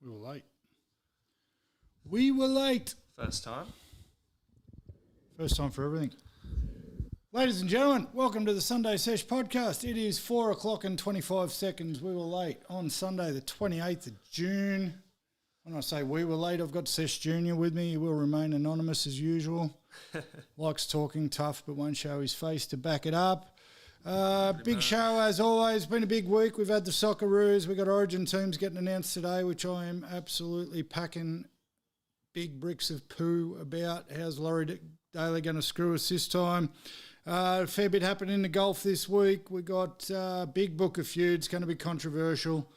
We were late. We were late. First time. First time for everything. Ladies and gentlemen, welcome to the Sunday Sesh Podcast. It is 4 o'clock and 25 seconds. We were late on Sunday, the 28th of June. When I say we were late, I've got Sesh Jr. with me. He will remain anonymous as usual. Likes talking tough, but won't show his face to back it up. Big show as always. Been a big week. We've had the Socceroos. We've got Origin teams getting announced today, which I am absolutely packing big bricks of poo about. How's Laurie Daley going to screw us this time? A fair bit happened in the golf this week. We got big book of Feuds, going to be controversial.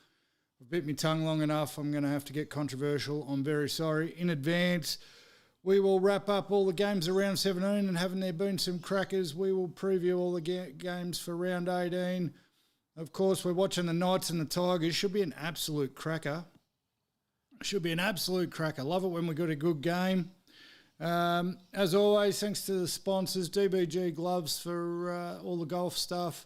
I've bit my tongue long enough. I'm going to have to get controversial. I'm very sorry in advance. We will wrap up all the games of round 17, and having there been some crackers, we will preview all the games for round 18. Of course, we're watching the Knights and the Tigers. Should be an absolute cracker. Should be an absolute cracker. Love it when we got a good game. As always, thanks to the sponsors, DBG Gloves for all the golf stuff,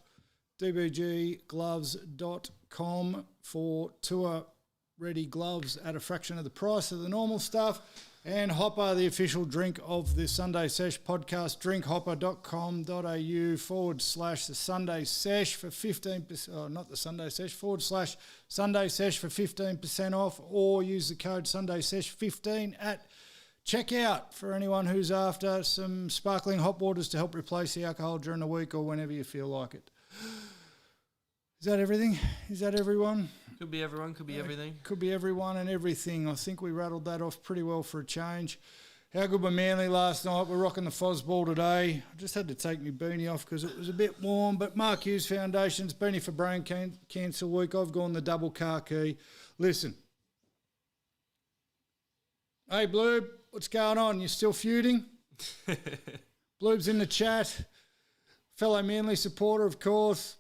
dbggloves.com for tour-ready gloves at a fraction of the price of the normal stuff. And Hopper, the official drink of the Sunday Sesh Podcast, drinkhopper.com.au/the Sunday Sesh for 15%, not the Sunday Sesh, /Sunday Sesh for 15% off, or use the code Sunday Sesh 15 at checkout for anyone who's after some sparkling hot waters to help replace the alcohol during the week or whenever you feel like it. Is that everything? Is that everyone? Could be everyone, could be everything. Could be everyone and everything. I think we rattled that off pretty well for a change. How good were Manly last night? We're rocking the Feuds ball today. I just had to take my beanie off because it was a bit warm. But Mark Hughes Foundation's Beanie for Brain Cancer Week. I've gone the double car key. Listen. Hey, Bloob, what's going on? You still feuding? Bloob's in the chat. Fellow Manly supporter, of course.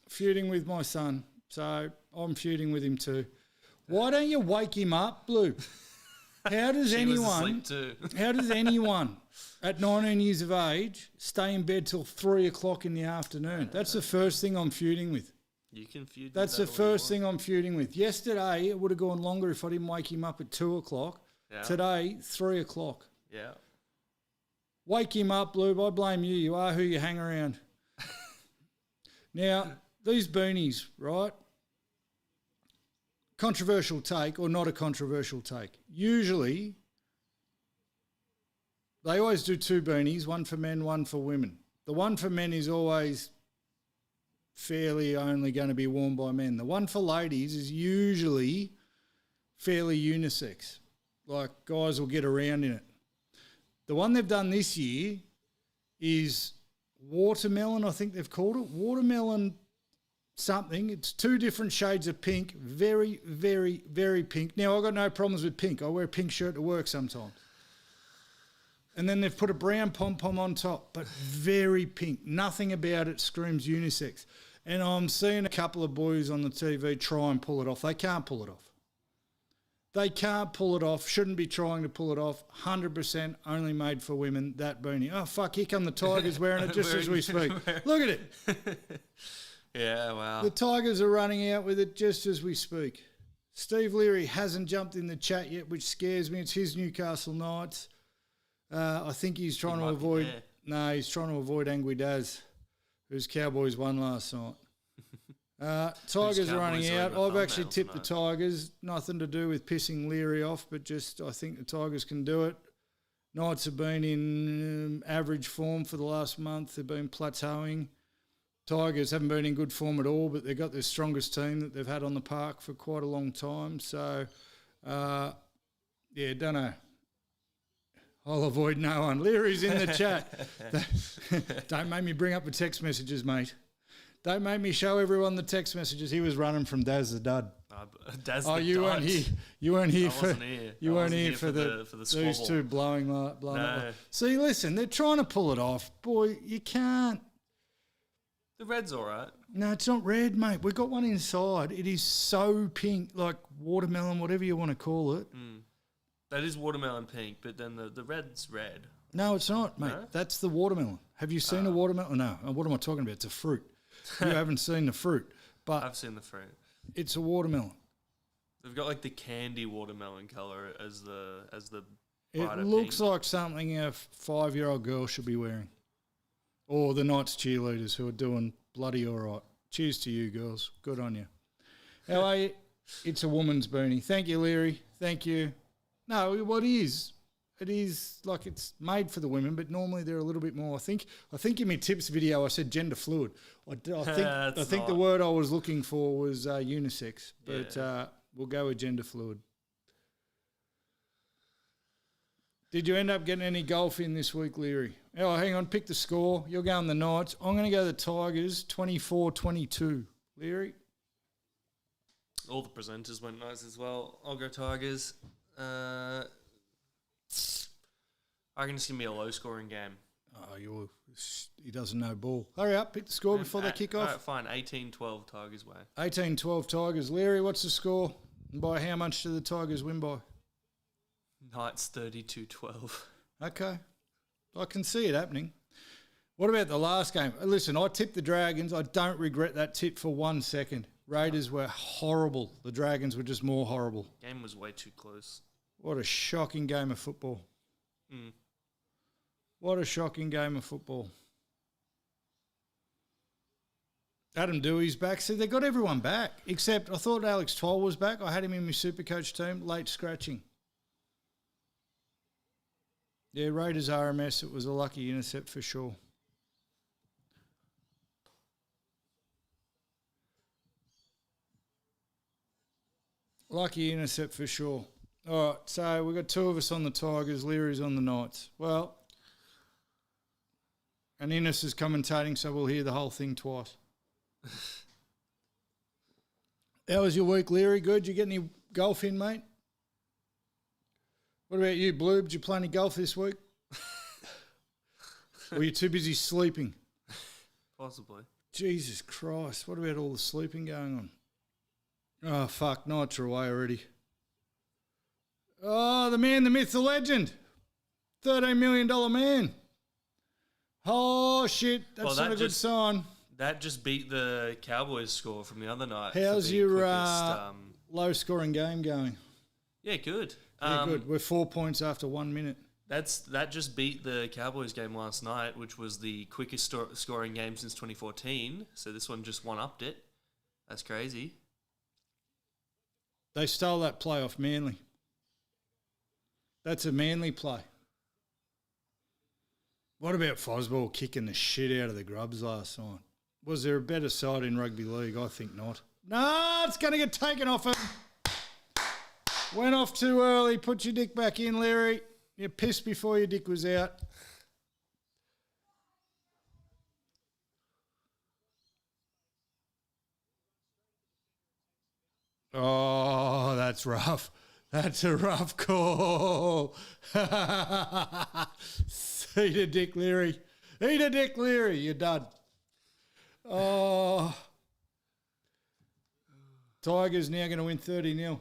Feuding with my son. So I'm feuding with him too. Why don't you wake him up, Blue? How does anyone at 19 years of age stay in bed till 3 o'clock in the afternoon? That's the first thing I'm feuding with. You can feud. That's the first thing I'm feuding with. Yesterday, it would have gone longer if I didn't wake him up at 2 o'clock. Yeah. Today, 3 o'clock. Yeah. Wake him up, Blue. I blame you. You are who you hang around. Now, these beanies, right? Controversial take or not a controversial take. Usually, they always do two beanies, one for men, one for women. The one for men is always fairly only going to be worn by men. The one for ladies is usually fairly unisex. Like, guys will get around in it. The one they've done this year is watermelon, I think they've called it. Watermelon something. It's two different shades of pink. Very, very, very pink. Now, I've got no problems with pink. I wear a pink shirt to work sometimes. And then they've put a brown pom-pom on top, but very pink. Nothing about it screams unisex. And I'm seeing a couple of boys on the TV try and pull it off. They can't pull it off. They can't pull it off. Shouldn't be trying to pull it off. 100% only made for women, that beanie. Oh, fuck, here come the Tigers wearing it just as we speak. Look at it. Yeah, wow. The Tigers are running out with it just as we speak. Steve Leary hasn't jumped in the chat yet, which scares me. It's his Newcastle Knights. I think he's trying to avoid... No, he's trying to avoid Angry Daz, whose Cowboys won last night. Tigers are running out. I've actually tipped the Tigers. Nothing to do with pissing Leary off, but just I think the Tigers can do it. Knights have been in average form for the last month. They've been plateauing. Tigers haven't been in good form at all, but they've got their strongest team that they've had on the park for quite a long time. So, don't know. I'll avoid no one. Leary's in the chat. Don't make me bring up the text messages, mate. Don't make me show everyone the text messages. He was running from Daz the Dud. Daz the you Dud. You weren't here. I wasn't here. You weren't here for the these two blowing up. See, listen, they're trying to pull it off. Boy, you can't. The red's all right. No, it's not red, mate. We've got one inside. It is so pink, like watermelon, whatever you want to call it. That is watermelon pink, but then the red's red. No, it's not, mate. No? That's the watermelon. Have you seen a watermelon? No. What am I talking about? It's a fruit. You haven't seen the fruit. But I've seen the fruit. It's a watermelon. They've got like the candy watermelon color as the It brighter looks pink. like something a 5-year-old girl should be wearing. Or the Knights cheerleaders who are doing bloody all right. Cheers to you, girls. Good on you. How are you? It's a woman's beanie. Thank you, Leary. Thank you. No, what is? It is like it's made for the women, but normally they're a little bit more. I think in my tips video I said gender fluid. I think the word I was looking for was unisex, but we'll go with gender fluid. Did you end up getting any golf in this week, Leary? Oh, hang on. Pick the score. You're going the Knights. I'm going to go the Tigers, 24-22. Leary? All the presenters went nice as well. I'll go Tigers. I reckon it's going to be a low-scoring game. Oh, he doesn't know ball. Hurry up. Pick the score before they kick off. All right, fine. 18-12 Tigers way. 18-12 Tigers. Leary, what's the score? And by how much do the Tigers win by? Knights 32-12. Okay. I can see it happening. What about the last game? Listen, I tipped the Dragons. I don't regret that tip for 1 second. Raiders were horrible. The Dragons were just more horrible. Game was way too close. What a shocking game of football. What a shocking game of football. Adam Dewey's back. See, they got everyone back, except I thought Alex Toll was back. I had him in my Supercoach team, late scratching. Yeah, Raiders RMS, it was a lucky intercept for sure. Lucky intercept for sure. All right, so we've got two of us on the Tigers, Leary's on the Knights. Well, and Innes is commentating, so we'll hear the whole thing twice. How was your week, Leary? Good? Did you get any golf in, mate? What about you, Blue? Did you play any golf this week? Or were you too busy sleeping? Possibly. Jesus Christ, what about all the sleeping going on? Oh, fuck, Knights are away already. Oh, the man, the myth, the legend. $13 million man. Oh, shit, that's not a good sign. That just beat the Cowboys score from the other night. How's your low-scoring game going? Yeah, good. Yeah, good. We're 4 points after 1 minute. That just beat the Cowboys game last night, which was the quickest scoring game since 2014. So this one just one-upped it. That's crazy. They stole that play off Manly. That's a Manly play. What about Fosball kicking the shit out of the Grubs last night? Was there a better side in rugby league? I think not. No, it's going to get taken off him. Went off too early. Put your dick back in, Larry. You pissed before your dick was out. Oh, that's rough. That's a rough call. Eat a dick, Leary. Eat a dick, Leary. You're done. Oh. Tigers now going to win 30-0.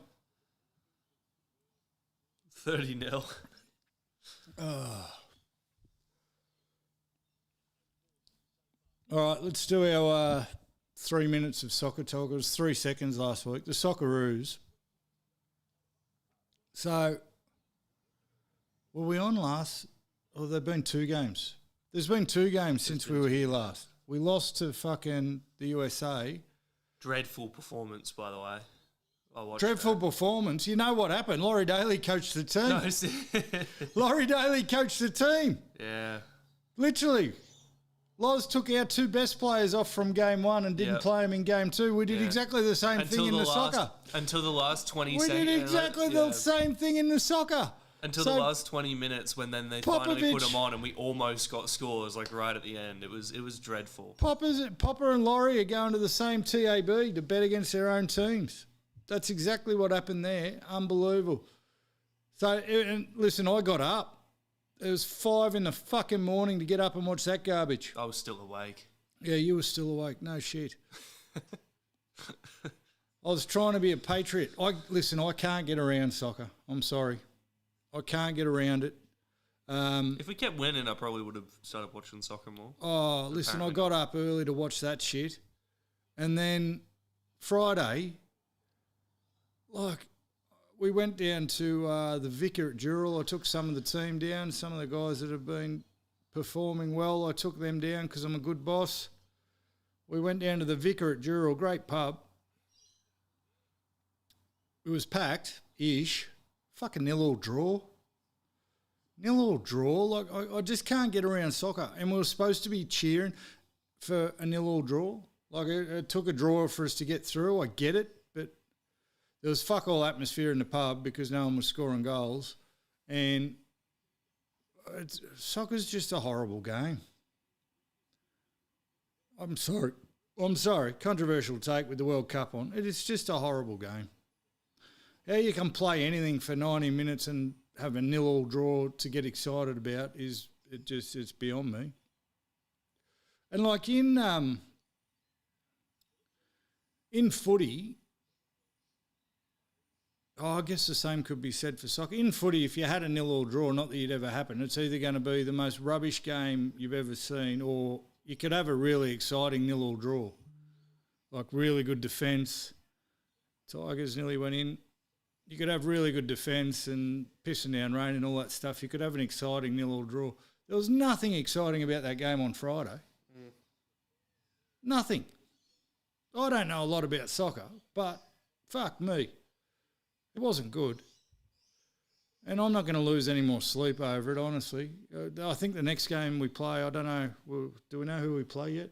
30-0. All right, let's do our 3 minutes of soccer talk. It was 3 seconds last week. The Socceroos. So, were we on last? Or there have been 2 games? There's been 2 games since we were here last. We lost to fucking the USA. Dreadful performance, by the way. Dreadful performance. You know what happened? Laurie Daley coached the team. No, Laurie Daley coached the team. Yeah. Literally. Loz took our 2 best players off from game 1 and didn't play them in game 2. We did exactly the same thing in the soccer. Until the last 20 we seconds. We did exactly the same thing in the soccer. Until the last 20 minutes when then they finally put them on and we almost got scores like right at the end. It was dreadful. Popper and Laurie are going to the same TAB to bet against their own teams. That's exactly what happened there. Unbelievable. So, and listen, I got up. It was 5 in the fucking morning to get up and watch that garbage. I was still awake. Yeah, you were still awake. No shit. I was trying to be a patriot. I can't get around soccer. I'm sorry. I can't get around it. If we kept winning, I probably would have started watching soccer more. Oh, listen, I got up early to watch that shit. And then Friday, like, we went down to the Vicar at Dural. I took some of the team down, some of the guys that have been performing well. I took them down because I'm a good boss. We went down to the Vicar at Dural, great pub. It was packed-ish. Fucking nil-all draw. Nil-all draw. Like, I just can't get around soccer. And we were supposed to be cheering for a nil-all draw. Like, it took a draw for us to get through. I get it. But there was fuck all atmosphere in the pub because no one was scoring goals. And soccer's just a horrible game. I'm sorry. Controversial take with the World Cup on. It is just a horrible game. How you can play anything for 90 minutes and have a nil-all draw to get excited about it's beyond me. And like in footy, I guess the same could be said for soccer. In footy, if you had a nil-all draw, not that you'd ever happen, it's either going to be the most rubbish game you've ever seen, or you could have a really exciting nil-all draw, like really good defence. Tigers nearly went in. You could have really good defence and pissing down rain and all that stuff. You could have an exciting nil-all draw. There was nothing exciting about that game on Friday. Nothing. I don't know a lot about soccer, but fuck me. It wasn't good. And I'm not going to lose any more sleep over it, honestly. I think the next game we play, I don't know, do we know who we play yet?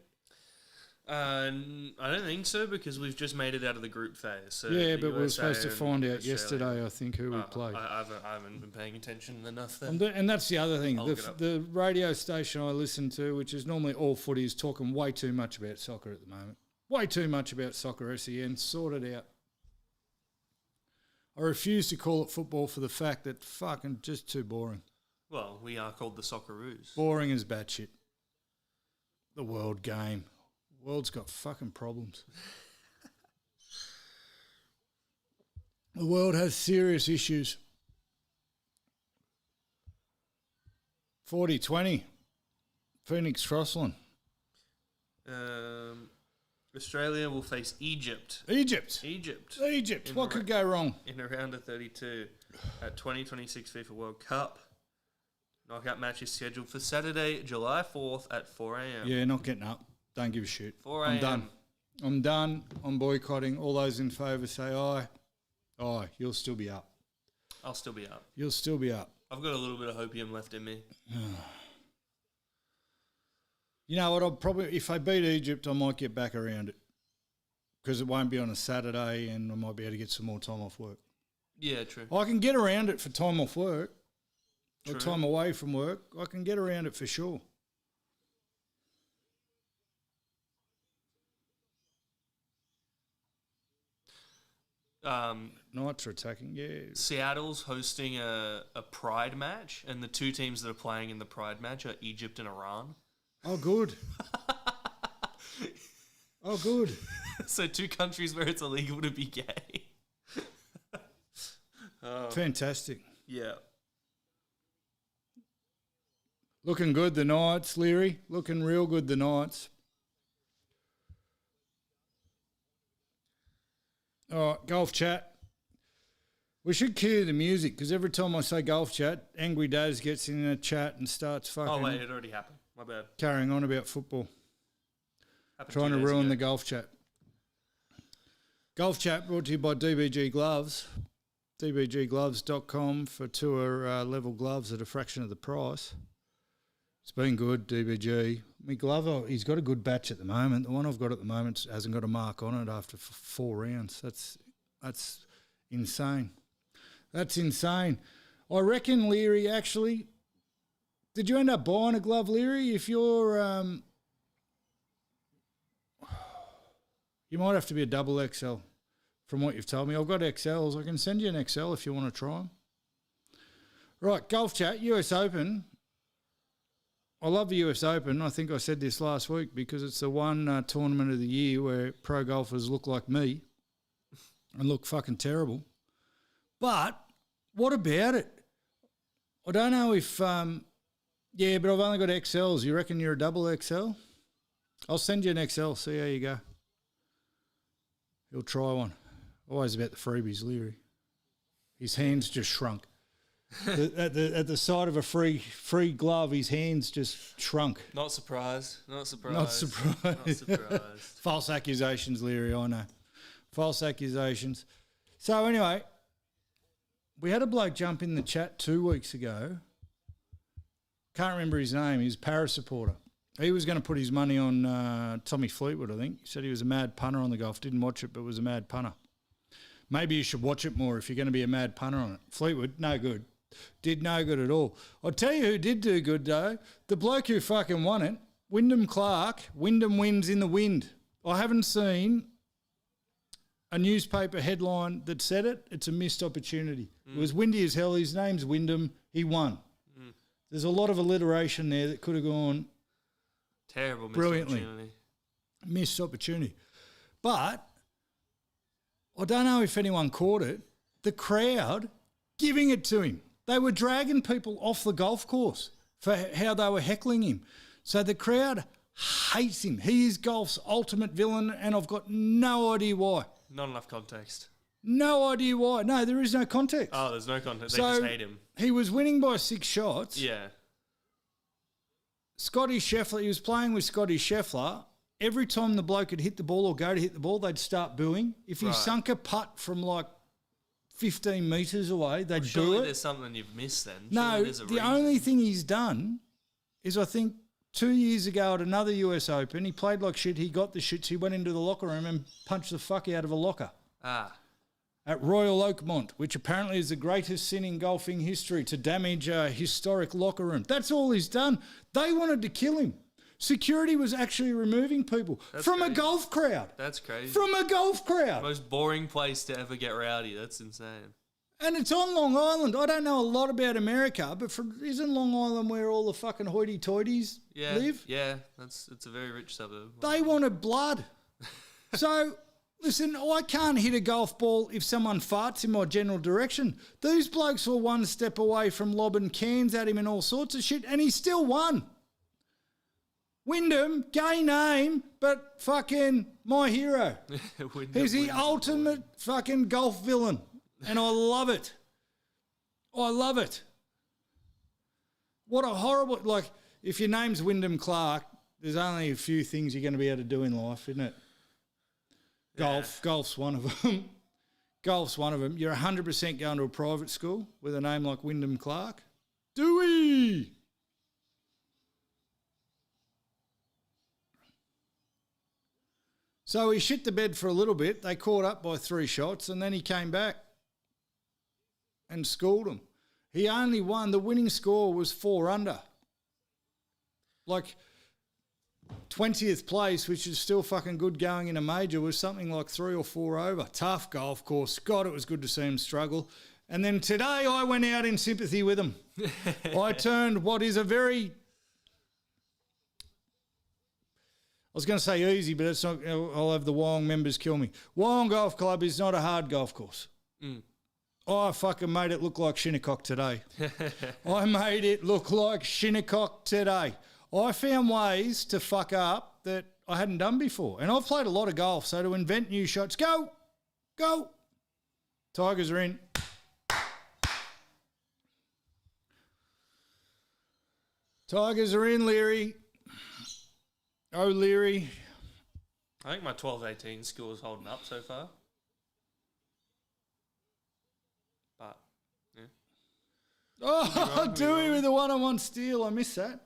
I don't think so, because we've just made it out of the group phase. So yeah, but we were supposed to find out yesterday, I think, who we played. I haven't been paying attention enough then. And that's the other thing. The radio station I listen to, which is normally all footy, is talking way too much about soccer at the moment. Way too much about soccer, SEN. Sort it out. I refuse to call it football for the fact that fucking just too boring. Well, we are called the Socceroos. Boring as batshit. The world game. World's got fucking problems. The world has serious issues. 40-20. Phoenix Crossland. Australia will face Egypt. Egypt. What could go wrong? In a round of 32 at 2026 FIFA World Cup. Knockout match is scheduled for Saturday, July 4th at 4 a.m. Yeah, not getting up. Don't give a shit. 4 a.m. I'm done. I'm boycotting. All those in favour say aye. Aye, you'll still be up. I'll still be up. You'll still be up. I've got a little bit of hopium left in me. You know what? I'll probably, if I beat Egypt, I might get back around it because it won't be on a Saturday and I might be able to get some more time off work. Yeah, true. I can get around it for time off work or True. time away from work. I can get around it for sure. Knights are attacking, yeah. Seattle's hosting a Pride match, and the two teams that are playing in the Pride match are Egypt and Iran. Oh, good. Oh, good. So two countries where it's illegal to be gay. Fantastic. Yeah. Looking good, the Knights, Leary. Looking real good, the Knights. All right, golf chat. We should cue the music because every time I say golf chat, Angry Daz gets in a chat and starts fucking... Oh, wait, it already happened. My bad. Carrying on about football. Happened Trying 2 to days ruin ago. the golf chat. Golf chat brought to you by DBG Gloves. DBGgloves.com for tour level gloves at a fraction of the price. It's been good, DBG. My glove, he's got a good batch at the moment. The one I've got at the moment hasn't got a mark on it after 4 rounds. That's insane. That's insane. I reckon, Leary, actually, did you end up buying a glove, Leary? If you're, you might have to be a double XL from what you've told me. I've got XLs. I can send you an XL if you want to try them. Right, golf chat, US Open. I love the US Open. I think I said this last week because it's the one tournament of the year where pro golfers look like me and look fucking terrible. But what about it? I don't know if, yeah, but I've only got XLs. You reckon you're a double XL? I'll send you an XL, see how you go. He'll try one. Always about the freebies, Leary. His hands just shrunk. At the sight of a free glove, his hands just shrunk. Not surprised. False accusations, Leary, I know. False accusations. So anyway, we had a bloke jump in the chat 2 weeks ago. Can't remember his name. He's a Paris supporter. He was going to put his money on Tommy Fleetwood, I think. He said he was a mad punter on the golf. Didn't watch it, but was a mad punter. Maybe you should watch it more if you're going to be a mad punter on it. Fleetwood, no good. Did no good at all. I'll tell you who did do good, though. The bloke who fucking won it, Wyndham Clark. Wyndham wins in the wind. I haven't seen a newspaper headline that said it. It's a missed opportunity. It was windy as hell. His name's Wyndham. He won. There's a lot of alliteration there that could have gone terrible. Brilliantly. Missed opportunity. But I don't know if anyone caught it. The crowd giving it to him. They were dragging people off the golf course for how they were heckling him. So the crowd hates him. He is golf's ultimate villain, and I've got no idea why. Not enough context. No idea why. No, there is no context. Oh, there's no context. So they just hate him. He was winning by 6 shots. Yeah. Scotty Scheffler, he was playing with Scotty Scheffler. Every time the bloke would hit the ball or go to hit the ball, they'd start booing. If he sunk a putt from like 15 metres away, they'd boo it. There's something you've missed then. No, the only thing he's done is I think 2 years ago at another US Open, he played like shit. He got the shits. He went into the locker room and punched the fuck out of a locker. At Royal Oakmont, which apparently is the greatest sin in golfing history, to damage a historic locker room. That's all he's done. They wanted to kill him. Security was actually removing people from a golf crowd. That's crazy. From a golf crowd. Most boring place to ever get rowdy. That's insane. And it's on Long Island. I don't know a lot about America, but isn't Long Island where all the fucking hoity-toities live? Yeah, it's a very rich suburb. They wanted blood. So, listen, I can't hit a golf ball if someone farts in my general direction. These blokes were one step away from lobbing cans at him and all sorts of shit, and he still won. Wyndham, gay name, but fucking my hero. He's the ultimate fucking golf villain, and I love it. I love it. What a horrible... Like, if your name's Wyndham Clark, there's only a few things you're going to be able to do in life, isn't it? Golf's one of them. Golf's one of them. You're 100% going to a private school with a name like Wyndham Clark. Dewey! So he shit the bed for a little bit. They caught up by 3 shots, and then he came back and schooled them. He only won. The winning score was 4 under. Like 20th place, which is still fucking good going in a major, was something like 3 or 4 over. Tough golf course. God, it was good to see him struggle. And then today I went out in sympathy with him. I turned what is a very... I was going to say easy, but it's not. I'll have the Wyong members kill me. Wyong Golf Club is not a hard golf course. I fucking made it look like Shinnecock today. I made it look like Shinnecock today. I found ways to fuck up that I hadn't done before. And I've played a lot of golf, so to invent new shots, go. Tigers are in. Tigers are in, Leary. Oh, Leary. I think my 12-18 score is holding up so far. But, yeah. Oh, Dewey with the one-on-one steal. I missed that.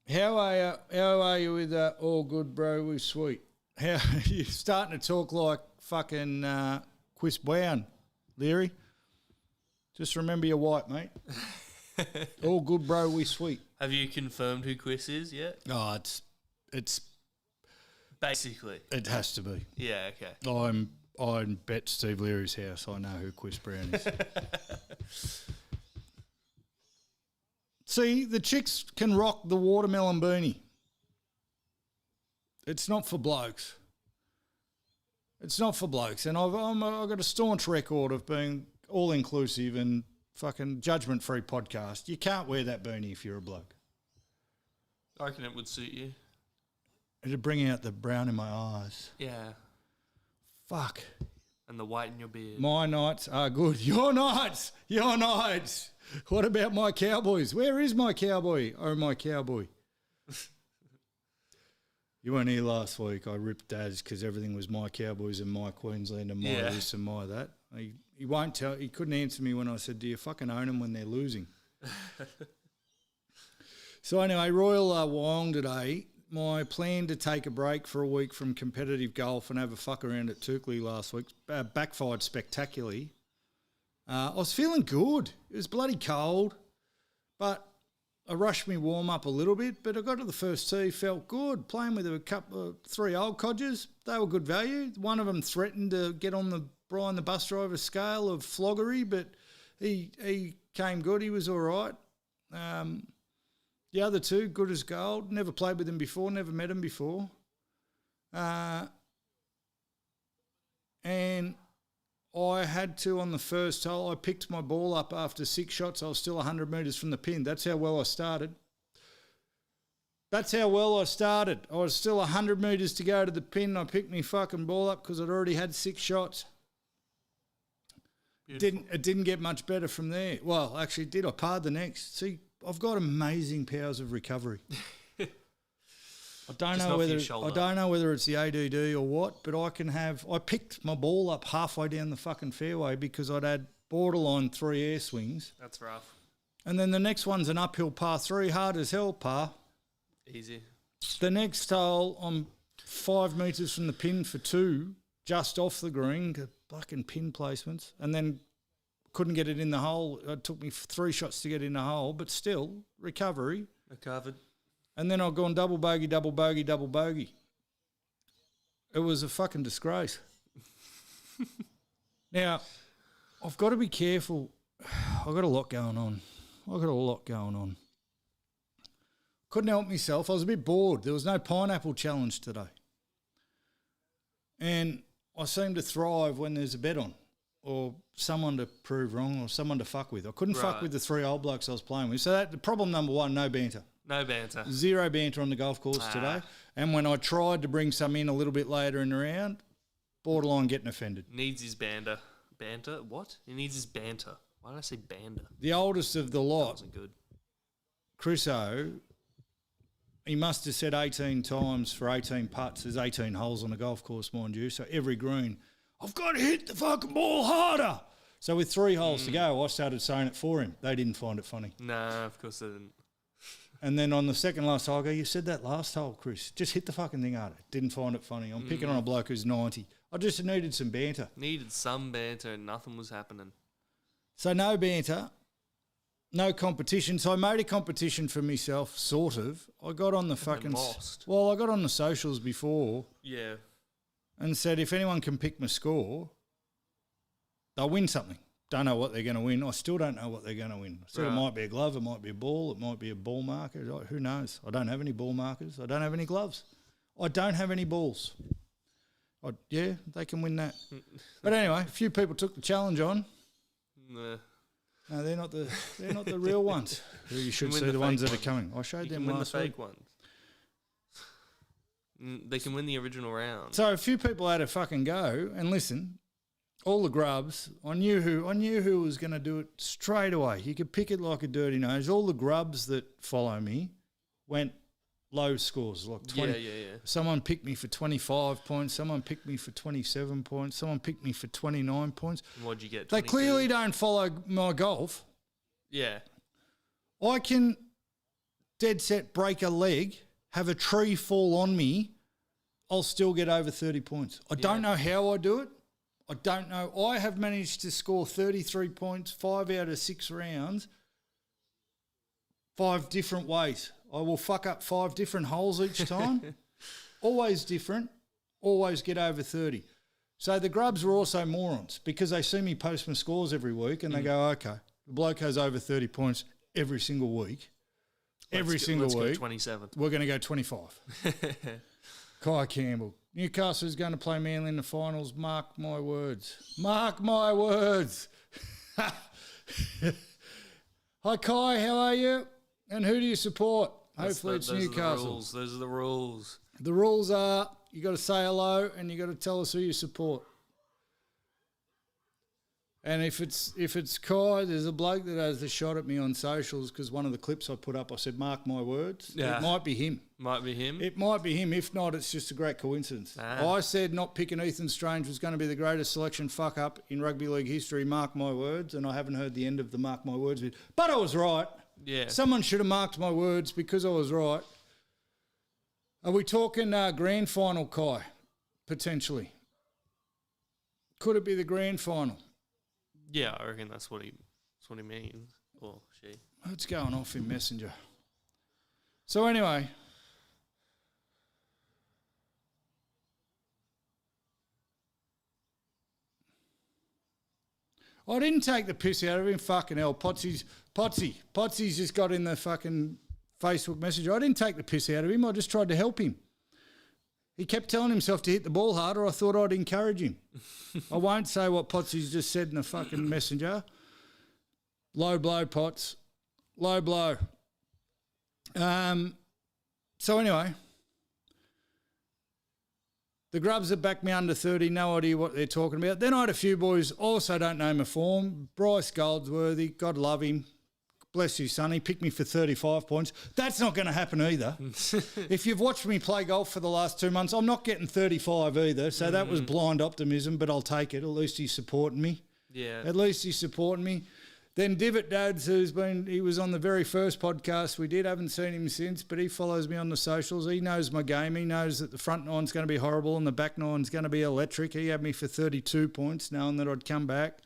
How are you with all good, bro? We're sweet. How you starting to talk like fucking Chris Brown, Leary? Just remember you're white, mate. All good, bro. We sweet. Have you confirmed who Quiz is yet? Oh, it's basically. It has to be. Yeah. Okay. I'm bet Steve Leary's house. I know who Chris Brown is. See, the chicks can rock the watermelon beanie. It's not for blokes. It's not for blokes. And I've got a staunch record of being all-inclusive and fucking judgment-free podcast. You can't wear that beanie if you're a bloke. I reckon it would suit you. It'd bring out the brown in my eyes. Yeah. Fuck. And the white in your beard. My nights are good. Your nights. Your nights. What about my Cowboys? Where is my cowboy? Oh, my cowboy. You weren't here last week. I ripped Daz because everything was my Cowboys and my Queensland and my this and my that. He won't tell. He couldn't answer me when I said, "Do you fucking own them when they're losing?" So anyway, Royal Wyong today. My plan to take a break for a week from competitive golf and have a fuck around at Turkley last week backfired spectacularly. I was feeling good. It was bloody cold, but I rushed me warm up a little bit. But I got to the first tee, felt good. Playing with a couple of 3 old codgers, they were good value. One of them threatened to get on the Brian the bus driver scale of floggery, but he came good. He was all right. The other two, good as gold. Never played with them before, never met them before. And I had to, on the first hole, I picked my ball up after 6 shots. I was still 100 metres from the pin. That's how well I started. I was still 100 metres to go to the pin. I picked my fucking ball up because I'd already had 6 shots. It didn't get much better from there. Well, actually it did. I parred the next. See, I've got amazing powers of recovery. I don't know whether it's the ADD or what, but I picked my ball up halfway down the fucking fairway because I'd had borderline 3 air swings. That's rough. And then the next one's an uphill par 3, hard as hell par. Easy. The next hole, I'm 5 metres from the pin for 2, just off the green, fucking pin placements, and then couldn't get it in the hole. It took me 3 shots to get in the hole, but still, recovery. Recovered. And then I've gone double bogey, double bogey, double bogey. It was a fucking disgrace. Now, I've got to be careful. I've got a lot going on. Couldn't help myself. I was a bit bored. There was no pineapple challenge today. And I seem to thrive when there's a bet on or someone to prove wrong or someone to fuck with. I couldn't fuck with the 3 old blokes I was playing with. So the problem number 1, no banter. No banter. 0 banter on the golf course today. And when I tried to bring some in a little bit later in the round, borderline getting offended. Needs his banter. Banter? What? He needs his banter. Why did I say banter? The oldest of the lot, That wasn't good. Chris O, he must have said 18 times for 18 putts. There's 18 holes on the golf course, mind you. So every green, I've got to hit the fucking ball harder. So with 3 holes to go, I started saying it for him. They didn't find it funny. Nah, of course they didn't. And then on the second last hole, I go, you said that last hole, Chris. Just hit the fucking thing harder. Didn't find it funny. I'm picking on a bloke who's 90. I just needed some banter. Needed some banter and nothing was happening. So no banter, no competition. So I made a competition for myself, sort of. I got on the fucking... lost. Well, I got on the socials before Yeah. and said if anyone can pick my score, they'll win something. Don't know what they're going to win. I still don't know what they're going to win. So it might be a glove, it might be a ball, it might be a ball marker. Who knows? I don't have any ball markers. I don't have any gloves. I don't have any balls. Yeah, they can win that. But anyway, a few people took the challenge on. Nah. No, they're not the real ones. You should see the ones that are coming. I showed them last week. Win the fake ones. They can win the original round. So a few people had a fucking go, and listen, all the grubs. I knew who was going to do it straight away. You could pick it like a dirty nose. All the grubs that follow me went low scores, like 20. Yeah. Someone picked me for 25 points. Someone picked me for 27 points. Someone picked me for 29 points. And what'd you get? 22? They clearly don't follow my golf. Yeah. I can dead set break a leg, have a tree fall on me, I'll still get over 30 points. I don't know how I do it. I don't know. I have managed to score 33 points, 5 out of 6 rounds, 5 different ways. I will fuck up 5 different holes each time. Always different. Always get over 30. So the grubs were also morons because they see me post my scores every week and they go, okay, the bloke has over 30 points every single week. Let's go 27. We're going to go 25. Kai Campbell. Newcastle's going to play Manly in the finals. Mark my words. Mark my words. Hi, Kai. How are you? And who do you support? Hopefully it's those Newcastle. Those are the rules. The rules are you got to say hello and you got to tell us who you support. And if it's Kai, there's a bloke that has a shot at me on socials because one of the clips I put up, I said, mark my words. Yeah. It might be him. Might be him. It might be him. If not, it's just a great coincidence. I said not picking Ethan Strange was going to be the greatest selection fuck up in rugby league history, mark my words, and I haven't heard the end of the mark my words bit. But I was right. Yeah. Someone should have marked my words because I was right. Are we talking grand final, Kai, potentially? Could it be the grand final? Yeah, I reckon that's what he means, or she. It's going off in Messenger. So anyway, I didn't take the piss out of him. Fucking hell, Potsy's just got in the fucking Facebook Messenger. I didn't take the piss out of him. I just tried to help him. He kept telling himself to hit the ball harder. I thought I'd encourage him. I won't say what Potsy's just said in the fucking Messenger. Low blow, Pots. Low blow. So anyway, the grubs that backed me under 30, no idea what they're talking about. Then I had a few boys, also don't know my form. Bryce Goldsworthy, God love him. Bless you, son. He picked me for 35 points. That's not going to happen either. If you've watched me play golf for the last 2 months, I'm not getting 35 either. So that was blind optimism, but I'll take it. At least he's supporting me. Yeah. At least he's supporting me. Then Divot Dads, he was on the very first podcast we did. Haven't seen him since, but he follows me on the socials. He knows my game. He knows that the front nine's going to be horrible and the back nine's going to be electric. He had me for 32 points, knowing that I'd come back.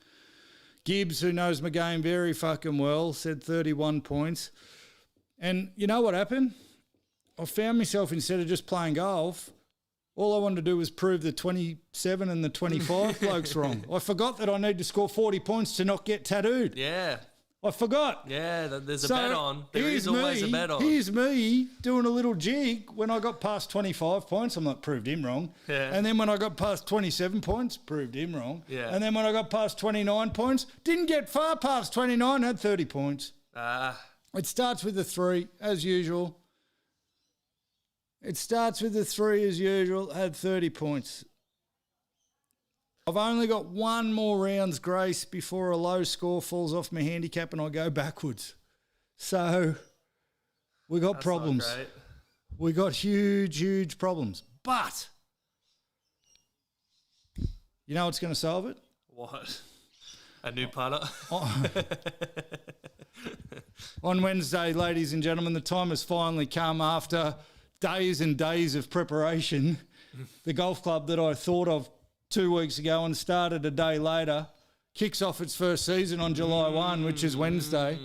Gibbs, who knows my game very fucking well, said 31 points. And you know what happened? I found myself, instead of just playing golf, all I wanted to do was prove the 27 and the 25 blokes wrong. I forgot that I need to score 40 points to not get tattooed. Yeah. I forgot. Yeah, there's a bet on. There is Here's always a bet on. Here's me doing a little jig when I got past 25 points. I'm like, proved him wrong. Yeah. And then when I got past 27 points, proved him wrong. Yeah. And then when I got past 29 points, didn't get far past 29, had 30 points. It starts with the 3, as usual. It starts with the 3, as usual, had 30 points. I've only got one more round's grace before a low score falls off my handicap and I go backwards. So we got problems. Not great. We got huge problems. But you know what's going to solve it? What? A new putter? On Wednesday, ladies and gentlemen, the time has finally come after days and days of preparation. The golf club that I thought of 2 weeks ago and started a day later kicks off its first season on July 1, which is Wednesday.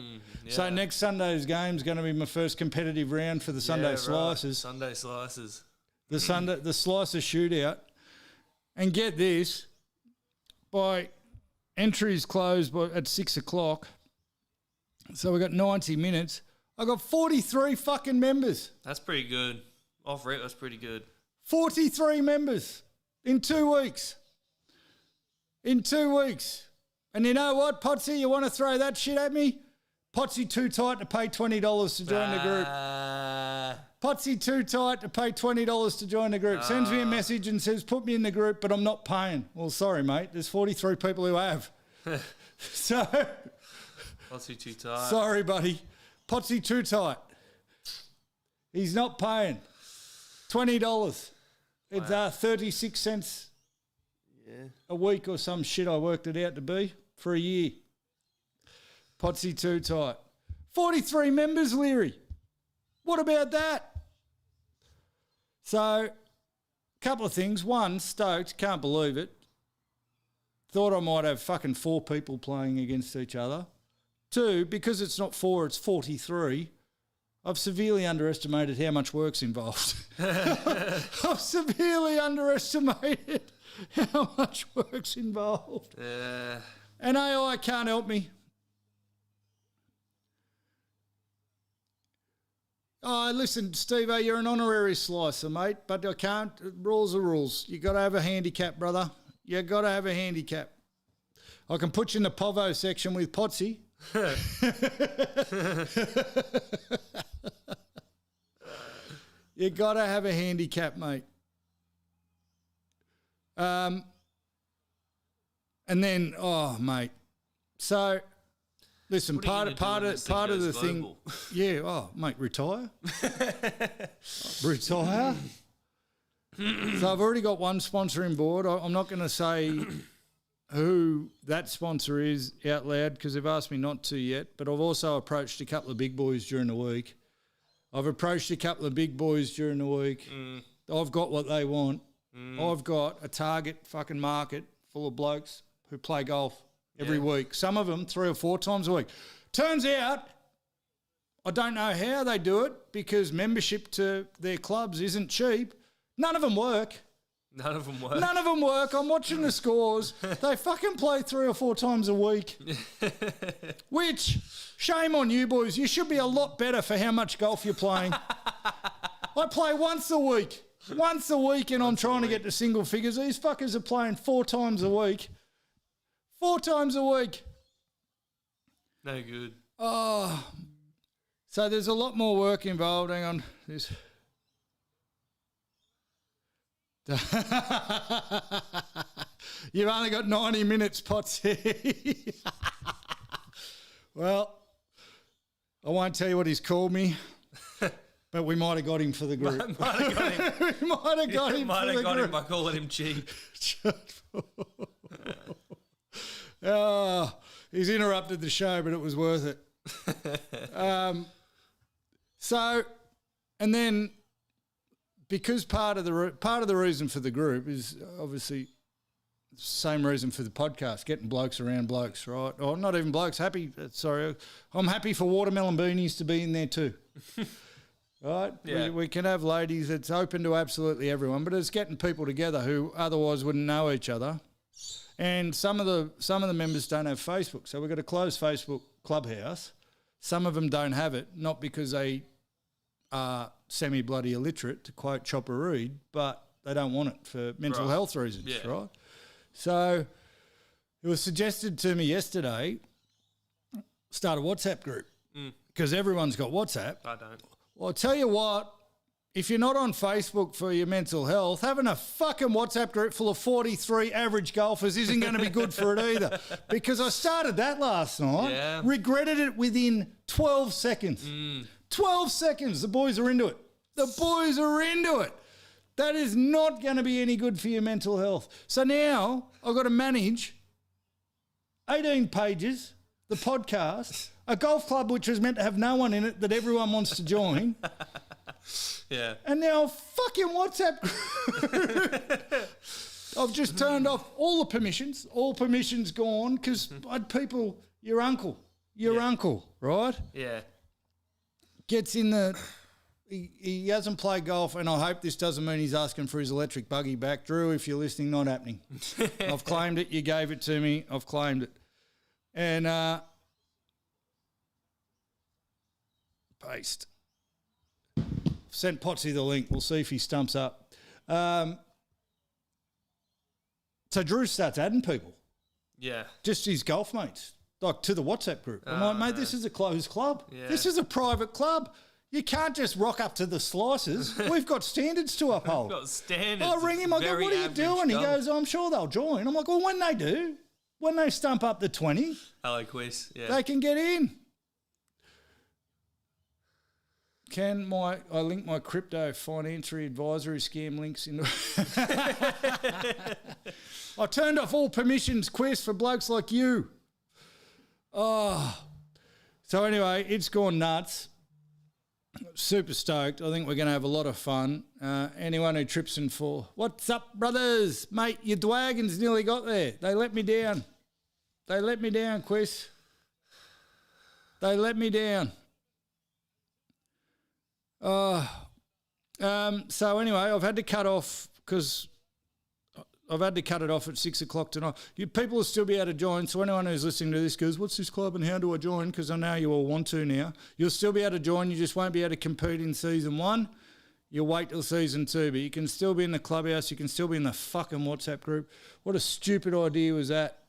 Yeah. So next Sunday's game is going to be my first competitive round for the Sunday Slices. Right. Sunday Slices. The Slicer shootout. And get this, by entries closed at 6 o'clock, so we got 90 minutes. I got 43 fucking members. That's pretty good. Off rip, that's pretty good. 43 members in 2 weeks. In 2 weeks. And you know what, Potsy, you want to throw that shit at me? Potsy too tight to pay $20 to join the group. Potsy too tight to pay $20 to join the group. Sends me a message and says, put me in the group, but I'm not paying. Well, sorry, mate. There's 43 people who have. So... Potsy too tight. Sorry, buddy. Potsy too tight. He's not paying. $20. It's 36 cents a week or some shit I worked it out to be for a year. Potsy too tight. 43 members, Leary. What about that? So, a couple of things. One, stoked, can't believe it. Thought I might have fucking 4 people playing against each other. 2, because it's not 4, it's 43. I've severely underestimated how much work's involved. I've severely underestimated how much work's involved. And AI can't help me. Oh, listen, Steve-O, you're an honorary slicer, mate, but I can't. Rules are rules. You got to have a handicap, brother. You got to have a handicap. I can put you in the Povo section with Potsy. You got to have a handicap, mate. And then, mate. So, listen, part of the thing, yeah. Oh, mate, retire. Retire. So I've already got one sponsor on board. I'm not going to say who that sponsor is out loud because they've asked me not to yet. But I've also approached a couple of big boys during the week. I've got what they want. I've got a target fucking market full of blokes who play golf every week. Some of them 3 or 4 times a week. Turns out, I don't know how they do it because membership to their clubs isn't cheap. None of them work. I'm watching the scores. They fucking play 3 or 4 times a week. Which, shame on you boys. You should be a lot better for how much golf you're playing. I play once a week. And I'm trying to get to single figures. These fuckers are playing 4 times a week. 4 times a week. No good. Oh. So there's a lot more work involved. Hang on. You've only got 90 minutes, Potsy. Well, I won't tell you what he's called me, but we might have got him for the group. We might have got him by calling him cheap. Oh, he's interrupted the show, but it was worth it. And then because part of the reason for the group is obviously the same reason for the podcast, getting blokes around blokes, right? Or not even blokes. I'm happy for watermelon beanies to be in there too. Right? Yeah. We can have ladies. It's open to absolutely everyone, but it's getting people together who otherwise wouldn't know each other. And some of the members don't have Facebook, so we've got a closed Facebook clubhouse. Some of them don't have it, not because they are semi-bloody illiterate, to quote Chopper Reed, but they don't want it for mental health reasons, right? So it was suggested to me yesterday, start a WhatsApp group because everyone's got WhatsApp. I don't. Well, I'll tell you what, if you're not on Facebook for your mental health, having a fucking WhatsApp group full of 43 average golfers isn't going to be good for it either. Because I started that last night, regretted it within 12 seconds. 12 seconds, the boys are into it. That is not going to be any good for your mental health. So now I've got to manage 18 pages, the podcast, a golf club which was meant to have no one in it that everyone wants to join. Yeah. And now fucking WhatsApp group. I've just turned off all the permissions. All permissions gone because people, your uncle, right? Yeah. Gets in the... He hasn't played golf, and I hope this doesn't mean he's asking for his electric buggy back. Drew, if you're listening, not happening. I've claimed it. You gave it to me. I've claimed it. And paste. Sent Potsy the link. We'll see if he stumps up. So Drew starts adding people. Yeah. Just his golf mates, like to the WhatsApp group. I'm like, mate, this is a closed club. Yeah. This is a private club. You can't just rock up to the slices. We've got standards to uphold. We've got standards. I ring him. I go, what are you doing? He goes, I'm sure they'll join. I'm like, well, when they do, when they stump up the 20, hello, quiz. Yeah. they can get in. I link my crypto financial advisory scam links into... I turned off all permissions, Quest, for blokes like you. Oh. So anyway, it's gone nuts. Super stoked. I think we're going to have a lot of fun. Anyone who trips in for, what's up, brothers? Mate, your Dwagons nearly got there. They let me down. Quest. They let me down. So anyway, I've had to cut off because I've had to cut it off at 6 o'clock tonight. People will still be able to join. So anyone who's listening to this goes, what's this club and how do I join? Because I know you all want to now. You'll still be able to join. You just won't be able to compete in season 1. You'll wait till season 2, but you can still be in the clubhouse. You can still be in the fucking WhatsApp group. What a stupid idea was that.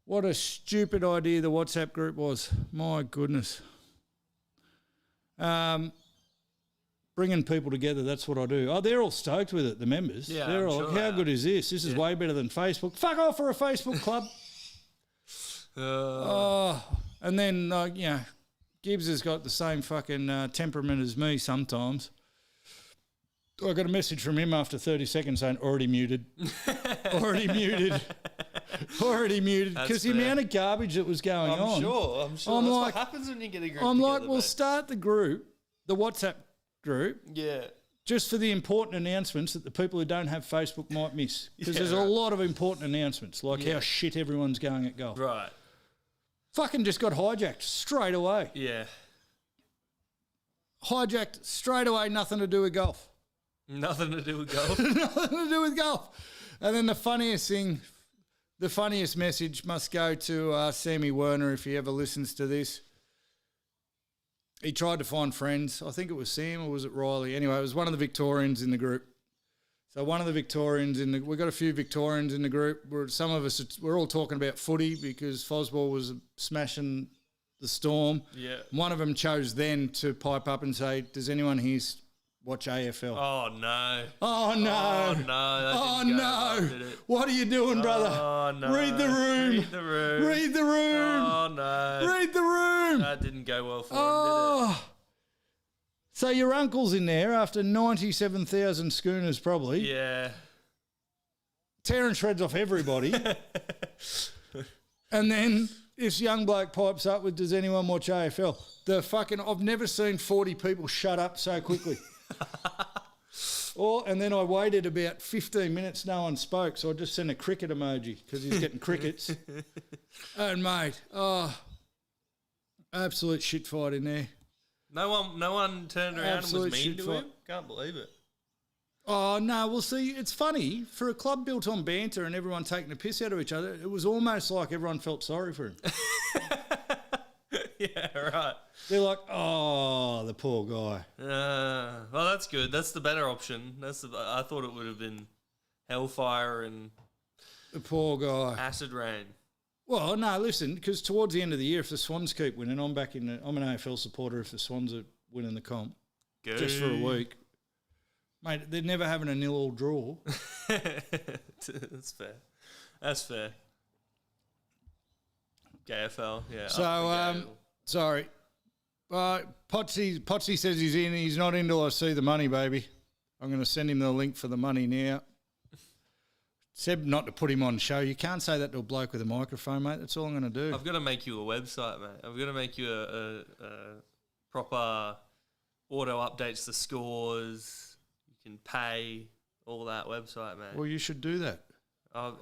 What a stupid idea the WhatsApp group was. My goodness. bringing people together, that's what I do. Oh, they're all stoked with it, the members. Yeah, they're I'm all sure like, they how are. good is this? This is way better than Facebook. Fuck off for a Facebook club. And then, Gibbs has got the same fucking temperament as me sometimes. I got a message from him after 30 seconds saying, already muted. Already muted. Because the amount of garbage that was going on. I'm sure. I'm That's like- what happens when you get a group I'm together, like, we'll mate. start the group, the WhatsApp group, Yeah. just for the important announcements that the people who don't have Facebook might miss. Because there's a right. lot of important announcements, like how shit everyone's going at golf. Right. Fucking just got hijacked straight away. Yeah. Hijacked straight away, nothing to do with golf. Nothing to do with golf. Nothing to do with golf. And then the funniest message must go to Sammy Werner if he ever listens to this. He tried to find friends. I think it was Sam or was it Riley? Anyway, it was one of the Victorians in the group. So one of the Victorians we've got a few Victorians in the group. We're all talking about footy because Fosball was smashing the Storm. Yeah. One of them chose then to pipe up and say, does anyone here watch AFL? Oh, no. Oh, no. Oh, no. That Oh, didn't go no. well, did it? What are you doing, brother? Oh, no. Read the room. Read the room. Read the room. Oh, no. Read the room. That didn't go well for him, Oh. So your uncle's in there after 97,000 schooners probably, did it? Yeah. tearing shreds off everybody. And then this young bloke pipes up with, does anyone watch AFL? I've never seen 40 people shut up so quickly. And then I waited about 15 minutes, no one spoke, so I just sent a cricket emoji because he's getting crickets. And mate, absolute shit fight in there. No one turned around Absolute and was mean shit to him? fight. Can't believe it. Oh, no, well, see, it's funny. For a club built on banter and everyone taking the piss out of each other, it was almost like everyone felt sorry for him. Yeah, right. They're like, oh, the poor guy. Well, that's good. That's the better option. I thought it would have been hellfire and The poor guy. acid rain. Well, no, listen, because towards the end of the year, if the Swans keep winning, I'm an AFL supporter if the Swans are winning the comp. Good. Just for a week. Mate, they're never having a 0-0 draw. That's fair. That's fair. KFL, yeah. So, sorry. Potsy says he's in. He's not in till I see the money, baby. I'm going to send him the link for the money now. Said not to put him on show. You can't say that to a bloke with a microphone, mate. That's all I'm going to do. I've got to make you a website, mate. I've got to make you a proper auto updates the scores. You can pay all that website, mate. Well, you should do that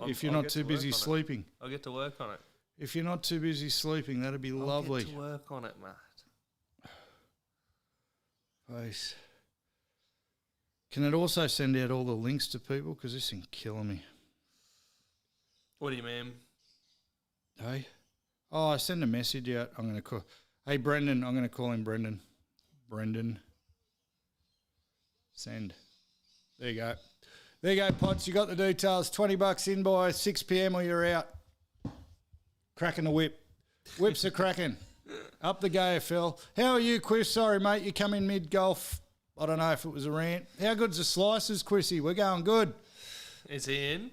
if you're I'll not get too to busy work on it. sleeping. I'll get to work on it. If you're not too busy sleeping, that'd be lovely. I'll get to work on it, mate. Peace. Can it also send out all the links to people? Because this thing's killing me. What do you mean? Hey? Oh, I send a message out. I'm going to call. Hey, Brendan. I'm going to call him Brendan. Brendan. Send. There you go. There you go, Potts. You got the details. $20 in by 6 p.m. or you're out. Cracking the whip. Whips are cracking. Up the GAFL. How are you, Quiz? Sorry, mate. You come in mid-golf. I don't know if it was a rant. How good's the slices, Quissy? We're going good. Is he in?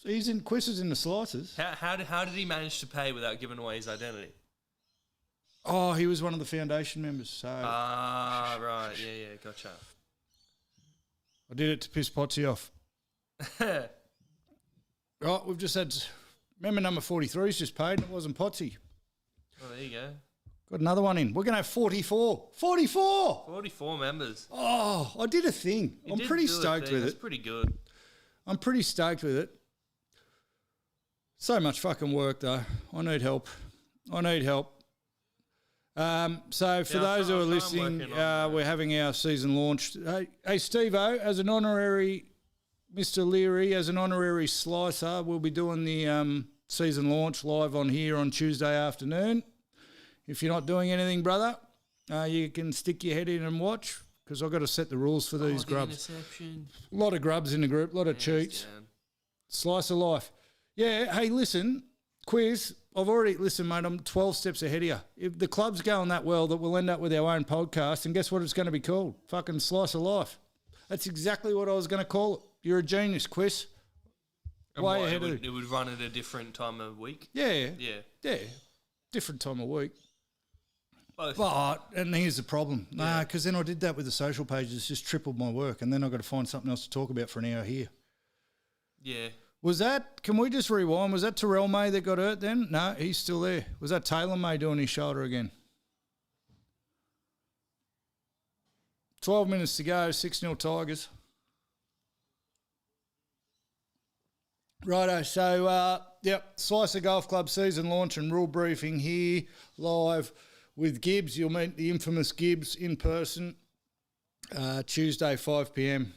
He's in. Quiz is in the slices. How did he manage to pay without giving away his identity? Oh, he was one of the foundation members. So Ah, right. Yeah, gotcha. I did it to piss Potsy off. Right, we've just had member number 43's just paid. It wasn't Potsy. Oh, there you go. Got another one in. We're going to have 44. 44! 44 members. Oh, I did a thing. You I'm did pretty do a stoked thing. with That's it. pretty good. I'm pretty stoked with it. So much fucking work, though. I need help. So for those who are listening, we're having our season launched. Hey, Steve-O, as an honorary, Mr. Leary, as an honorary slicer, we'll be doing the season launch live on here on Tuesday afternoon. If you're not doing anything, brother, you can stick your head in and watch because I've got to set the rules for these grubs. Interception. A lot of grubs in the group, a lot of Yes, cheats. Dan. Slice of life. Yeah, hey, listen, quiz. Listen, mate, I'm 12 steps ahead of you. If the club's going that well that we'll end up with our own podcast, and guess what it's going to be called? Fucking Slice of Life. That's exactly what I was going to call it. You're a genius, Quiz. Way ahead of it would run at a different time of week? Yeah. Different time of week. Both. But, and here's the problem. Nah, because then I did that with the social pages. It's just tripled my work, and then I've got to find something else to talk about for an hour here. Yeah. Was that, can we just rewind, was that Terrell May that got hurt then? No, he's still there. Was that Taylor May doing his shoulder again? 12 minutes to go, 6-0 Tigers. Righto, so, Slice of Golf Club season launch and rule briefing here, live with Gibbs. You'll meet the infamous Gibbs in person, Tuesday, 5 p.m.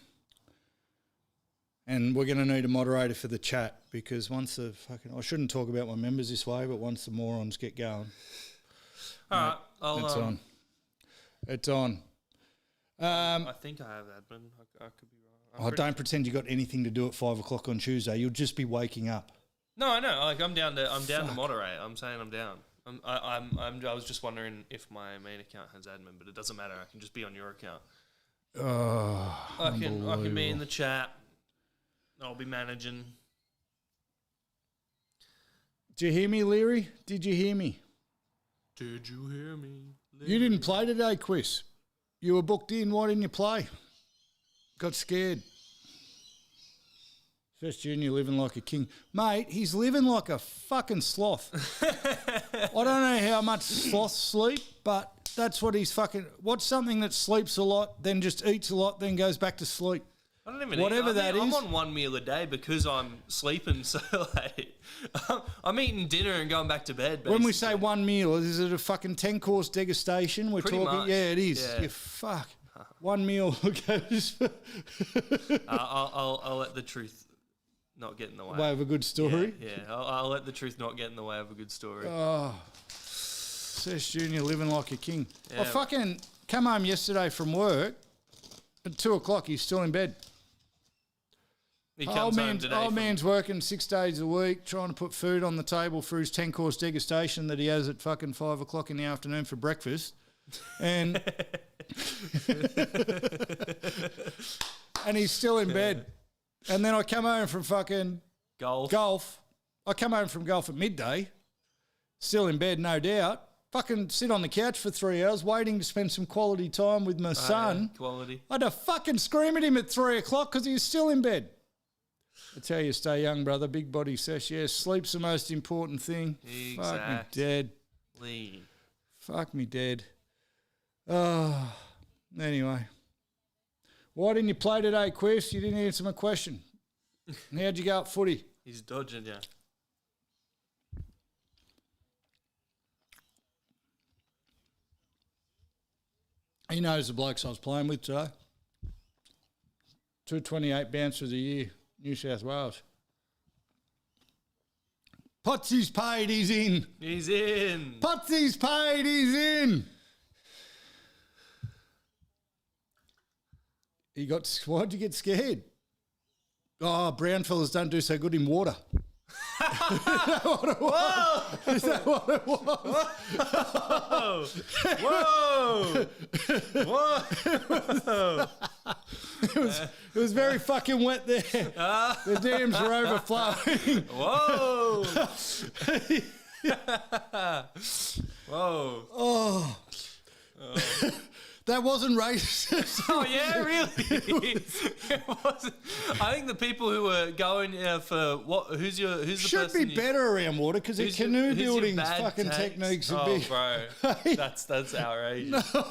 And we're going to need a moderator for the chat because once the I shouldn't talk about my members this way, but once the morons get going. All right. It's on. It's on. I think I have admin. I could be wrong. Don't pretend you got anything to do at 5 o'clock on Tuesday. You'll just be waking up. No, I know. Like I'm down to moderate. I'm saying I'm down. I was just wondering if my main account has admin, but it doesn't matter. I can just be on your account. I can be in the chat. I'll be managing. Did you hear me, Leary? Did you hear me? Did you hear me, Leary? You didn't play today, Quiz. You were booked in. Why didn't you play? Got scared. First Junior living like a king. Mate, he's living like a fucking sloth. I don't know how much sloths sleep, but that's what he's fucking... What's something that sleeps a lot, then just eats a lot, then goes back to sleep? I don't even Whatever eat. that I'm is. on one meal a day because I'm sleeping so late. I'm eating dinner and going back to bed, basically. When we say one meal, is it a fucking 10-course degustation? We're Pretty talking... much. Yeah, it is. Yeah. You fuck. One meal goes... I'll let the truth not get in the way. Way of a good story? Yeah. I'll let the truth not get in the way of a good story. Oh, Sesh Junior living like a king. Yeah. I fucking come home yesterday from work. At 2 o'clock, he's still in bed. He comes home today. Man's working 6 days a week, trying to put food on the table for his 10-course degustation that he has at fucking 5 o'clock in the afternoon for breakfast. And and he's still in bed. And then I come home from fucking golf. I come home from golf at midday, still in bed, no doubt. Fucking sit on the couch for 3 hours waiting to spend some quality time with my son. Yeah, quality. I had to fucking scream at him at 3 o'clock because he was still in bed. That's how you stay young, brother. Big body Sesh. Yeah, sleep's the most important thing. Exactly. Fuck me dead. Fuck me dead. Oh, anyway. Why didn't you play today, Quiz? You didn't answer my question. How'd you go at footy? He's dodging you. He knows the blokes I was playing with today. 228 bounce of the year, New South Wales. Potsy's paid, he's in. He's in. Potsy's paid, he's in. Why'd you get scared? Oh, brown fellas don't do so good in water. Is that what it was? Is that what it was? Whoa! It was very fucking wet there. The dams were overflowing. Whoa! Whoa! Oh. That wasn't racist. Oh yeah, really? It wasn't. I think the people who were going for what? Who's the should person be better around water because the canoe building fucking techniques are big. Bro, that's outrageous. No,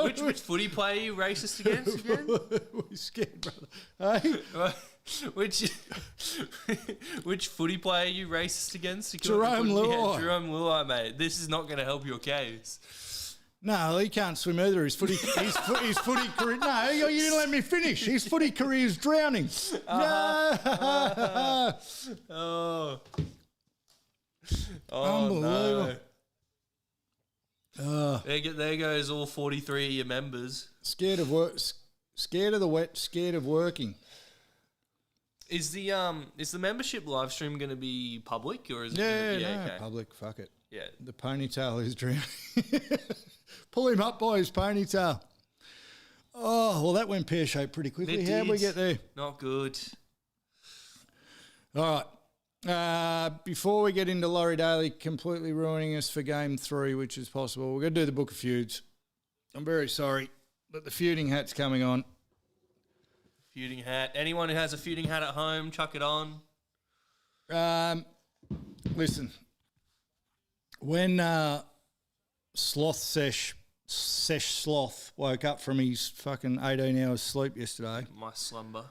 which footy player are you racist against again? We're scared, brother. Hey? Which footy player are you racist against? Jerome Luai. Jerome Luai, mate. This is not going to help your case. No, he can't swim either. His footy career. No, you didn't let me finish. His footy career is drowning. Oh, unbelievable. No. There goes all 43 of your members. Scared of work. Scared of the wet. Scared of working. Is the membership live stream going to be public or is it? Okay. Public. Fuck it. Yeah. The ponytail is drowning. Pull him up by his ponytail. Oh, well, that went pear-shaped pretty quickly. How'd we get there? Not good. All right. Before we get into Laurie Daley completely ruining us for Game 3, which is possible, we're going to do the Book of Feuds. I'm very sorry, but the feuding hat's coming on. Feuding hat. Anyone who has a feuding hat at home, chuck it on. Listen, when Sesh Sloth woke up from his fucking 18 hours sleep yesterday, My slumber.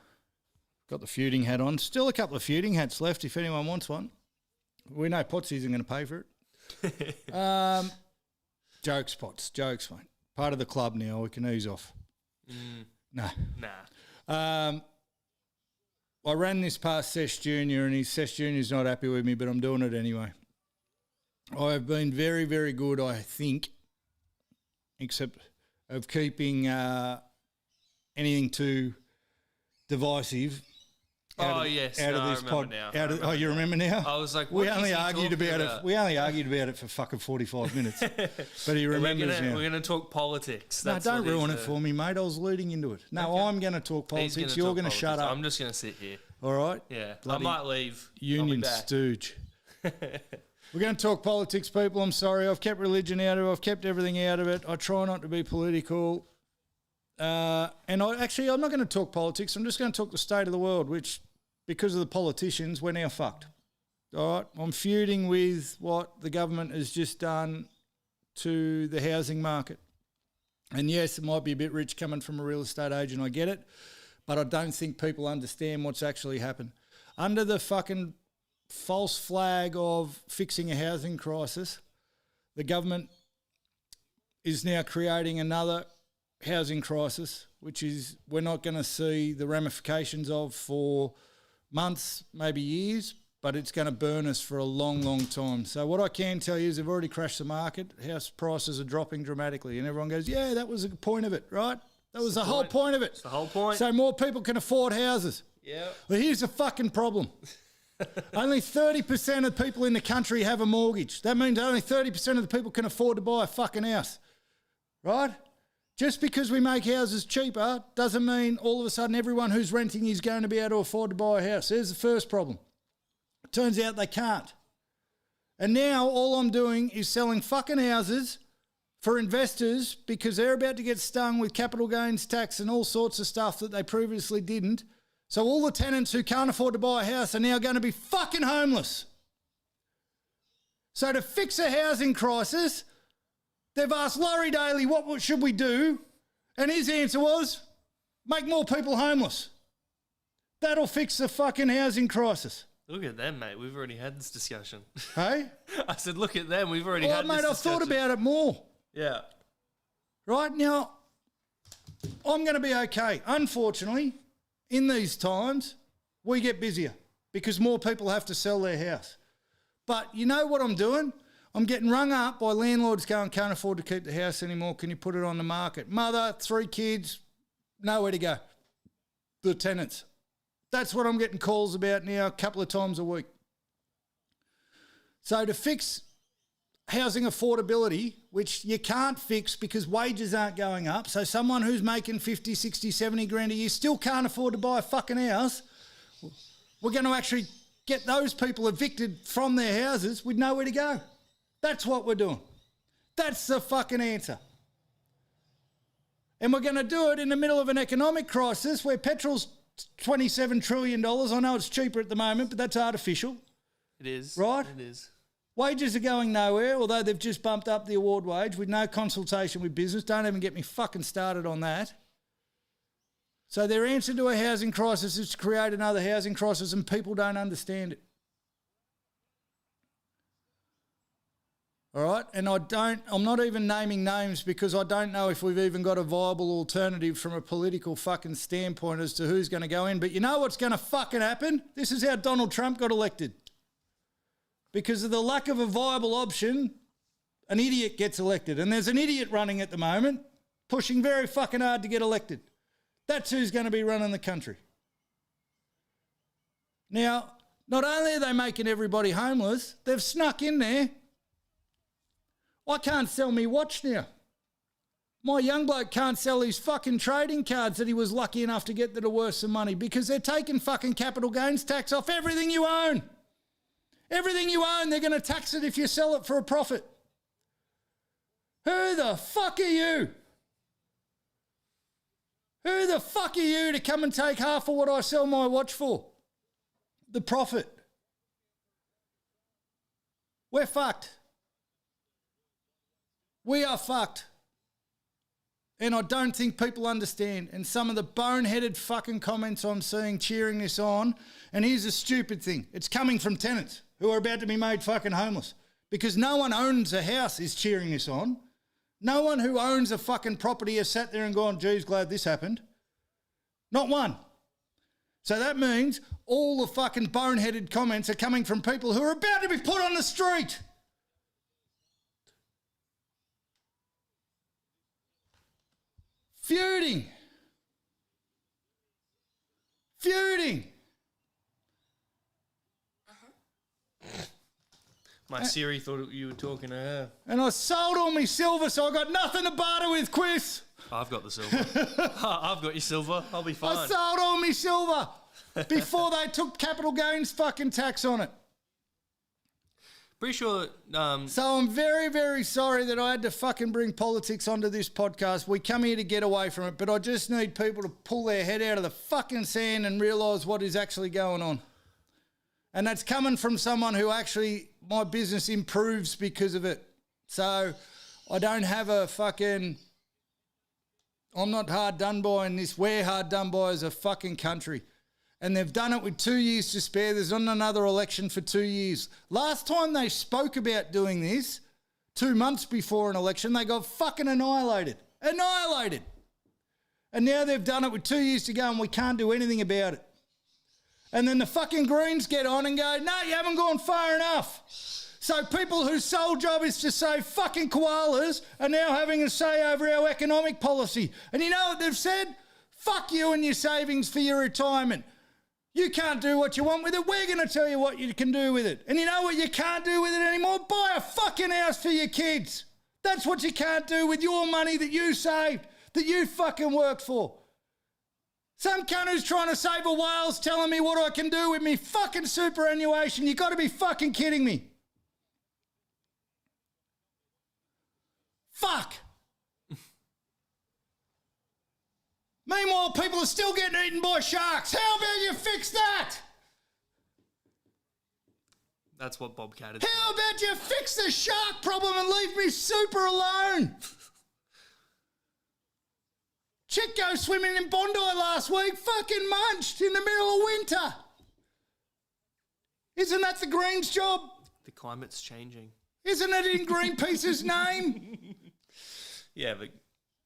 got the feuding hat on. Still a couple of feuding hats left if anyone wants one. We know Potsy isn't going to pay for it. Jokes, Pots. Jokes, mate. Part of the club now. We can ease off. No. Nah. I ran this past Sesh Junior, and his Sesh Junior's not happy with me, but I'm doing it anyway. I have been very, very good, I think, except of keeping anything too divisive. Out of this pod. Now. You remember now? I was like, we only argued about it. We only argued about it for fucking 45 minutes. But he remembers now. We're going to talk politics. No, don't ruin it for me, mate. I was leading into it. No, okay. I'm going to talk politics. You're going to shut up. I'm just going to sit here. All right? Yeah. Bloody I might leave. Union stooge. We're going to talk politics, people. I'm sorry. I've kept religion out of it. I've kept everything out of it. I try not to be political. I'm not going to talk politics. I'm just going to talk the state of the world, which, because of the politicians, we're now fucked. All right? I'm feuding with what the government has just done to the housing market. And yes, it might be a bit rich coming from a real estate agent. I get it. But I don't think people understand what's actually happened. Under the fucking false flag of fixing a housing crisis, the government is now creating another housing crisis, which is we're not going to see the ramifications of for months, maybe years, but it's going to burn us for a long, long time. So what I can tell you is they've already crashed the market. House prices are dropping dramatically, and everyone goes, yeah, that was the point of it, right? That was the whole point of it. It's the whole point. So more people can afford houses. Yeah. Well, here's the fucking problem. Only 30% of people in the country have a mortgage. That means only 30% of the people can afford to buy a fucking house, right? Just because we make houses cheaper doesn't mean all of a sudden everyone who's renting is going to be able to afford to buy a house. There's the first problem. It turns out they can't. And now all I'm doing is selling fucking houses for investors because they're about to get stung with capital gains tax and all sorts of stuff that they previously didn't. So all the tenants who can't afford to buy a house are now going to be fucking homeless. So to fix a housing crisis, they've asked Laurie Daley, what should we do? And his answer was, make more people homeless. That'll fix the fucking housing crisis. Look at them, mate. We've already had this discussion. Hey? I said, look at them. We've already had this discussion. Mate, I've thought about it more. Yeah. Right now, I'm going to be okay. Unfortunately, in these times, we get busier because more people have to sell their house. But you know what I'm doing? I'm getting rung up by landlords going, can't afford to keep the house anymore. Can you put it on the market? Mother, 3 kids, nowhere to go. The tenants. That's what I'm getting calls about now a couple of times a week. So to fix housing affordability, which you can't fix because wages aren't going up, so someone who's making 50, 60, 70 grand a year still can't afford to buy a fucking house, we're going to actually get those people evicted from their houses with nowhere to go. That's what we're doing. That's the fucking answer. And we're going to do it in the middle of an economic crisis where petrol's $27 trillion. I know it's cheaper at the moment, but that's artificial. It is. Right? It is. Wages are going nowhere, although they've just bumped up the award wage with no consultation with business. Don't even get me fucking started on that. So their answer to a housing crisis is to create another housing crisis, and people don't understand it. All right? And I'm not even naming names because I don't know if we've even got a viable alternative from a political fucking standpoint as to who's going to go in. But you know what's going to fucking happen? This is how Donald Trump got elected. Because of the lack of a viable option, an idiot gets elected. And there's an idiot running at the moment, pushing very fucking hard to get elected. That's who's going to be running the country. Now, not only are they making everybody homeless, they've snuck in there. I can't sell me watch now. My young bloke can't sell his fucking trading cards that he was lucky enough to get that are worth some money because they're taking fucking capital gains tax off everything you own. Everything you own, they're going to tax it if you sell it for a profit. Who the fuck are you? Who the fuck are you to come and take half of what I sell my watch for? The profit. We're fucked. We are fucked. And I don't think people understand. And some of the boneheaded fucking comments I'm seeing cheering this on. And here's a stupid thing. It's coming from tenants who are about to be made fucking homeless. Because no one owns a house is cheering this on. No one who owns a fucking property has sat there and gone, geez, glad this happened. Not one. So that means all the fucking boneheaded comments are coming from people who are about to be put on the street. Feuding. My Siri thought you were talking to her. And I sold all my silver, so I got nothing to barter with, Chris. I've got the silver. I've got your silver. I'll be fine. I sold all my silver before they took capital gains fucking tax on it. Pretty sure. So I'm very, very sorry that I had to fucking bring politics onto this podcast. We come here to get away from it, but I just need people to pull their head out of the fucking sand and realise what is actually going on. And that's coming from someone who actually, my business improves because of it. So I don't have a fucking, I'm not hard done by in this. We're hard done by as a fucking country. And they've done it with 2 years to spare. There's not another election for 2 years. Last time they spoke about doing this, 2 months before an election, they got fucking annihilated. Annihilated. And now they've done it with 2 years to go and we can't do anything about it. And then the fucking Greens get on and go, no, you haven't gone far enough. So people whose sole job is to save fucking koalas are now having a say over our economic policy. And you know what they've said? Fuck you and your savings for your retirement. You can't do what you want with it. We're going to tell you what you can do with it. And you know what you can't do with it anymore? Buy a fucking house for your kids. That's what you can't do with your money that you saved, that you fucking worked for. Some cunt who's trying to save a whale's telling me what I can do with me fucking superannuation. You got to be fucking kidding me. Fuck. Meanwhile, people are still getting eaten by sharks. How about you fix that? That's what Bobcat is. How about you fix the shark problem and leave me super alone? Chick go swimming in Bondi last week, fucking munched in the middle of winter. Isn't that the Greens' job? The climate's changing. Isn't it in Greenpeace's name? Yeah, but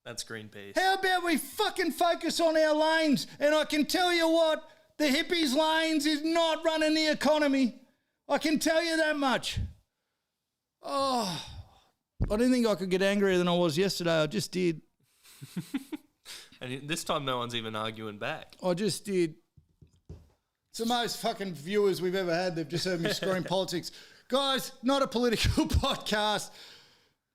that's Greenpeace. How about we fucking focus on our lanes? And I can tell you what, the hippies' lanes is not running the economy. I can tell you that much. Oh, I didn't think I could get angrier than I was yesterday. I just did. And this time no one's even arguing back. I just did. It's the most fucking viewers we've ever had. They've just heard me scream politics. Guys, not a political podcast.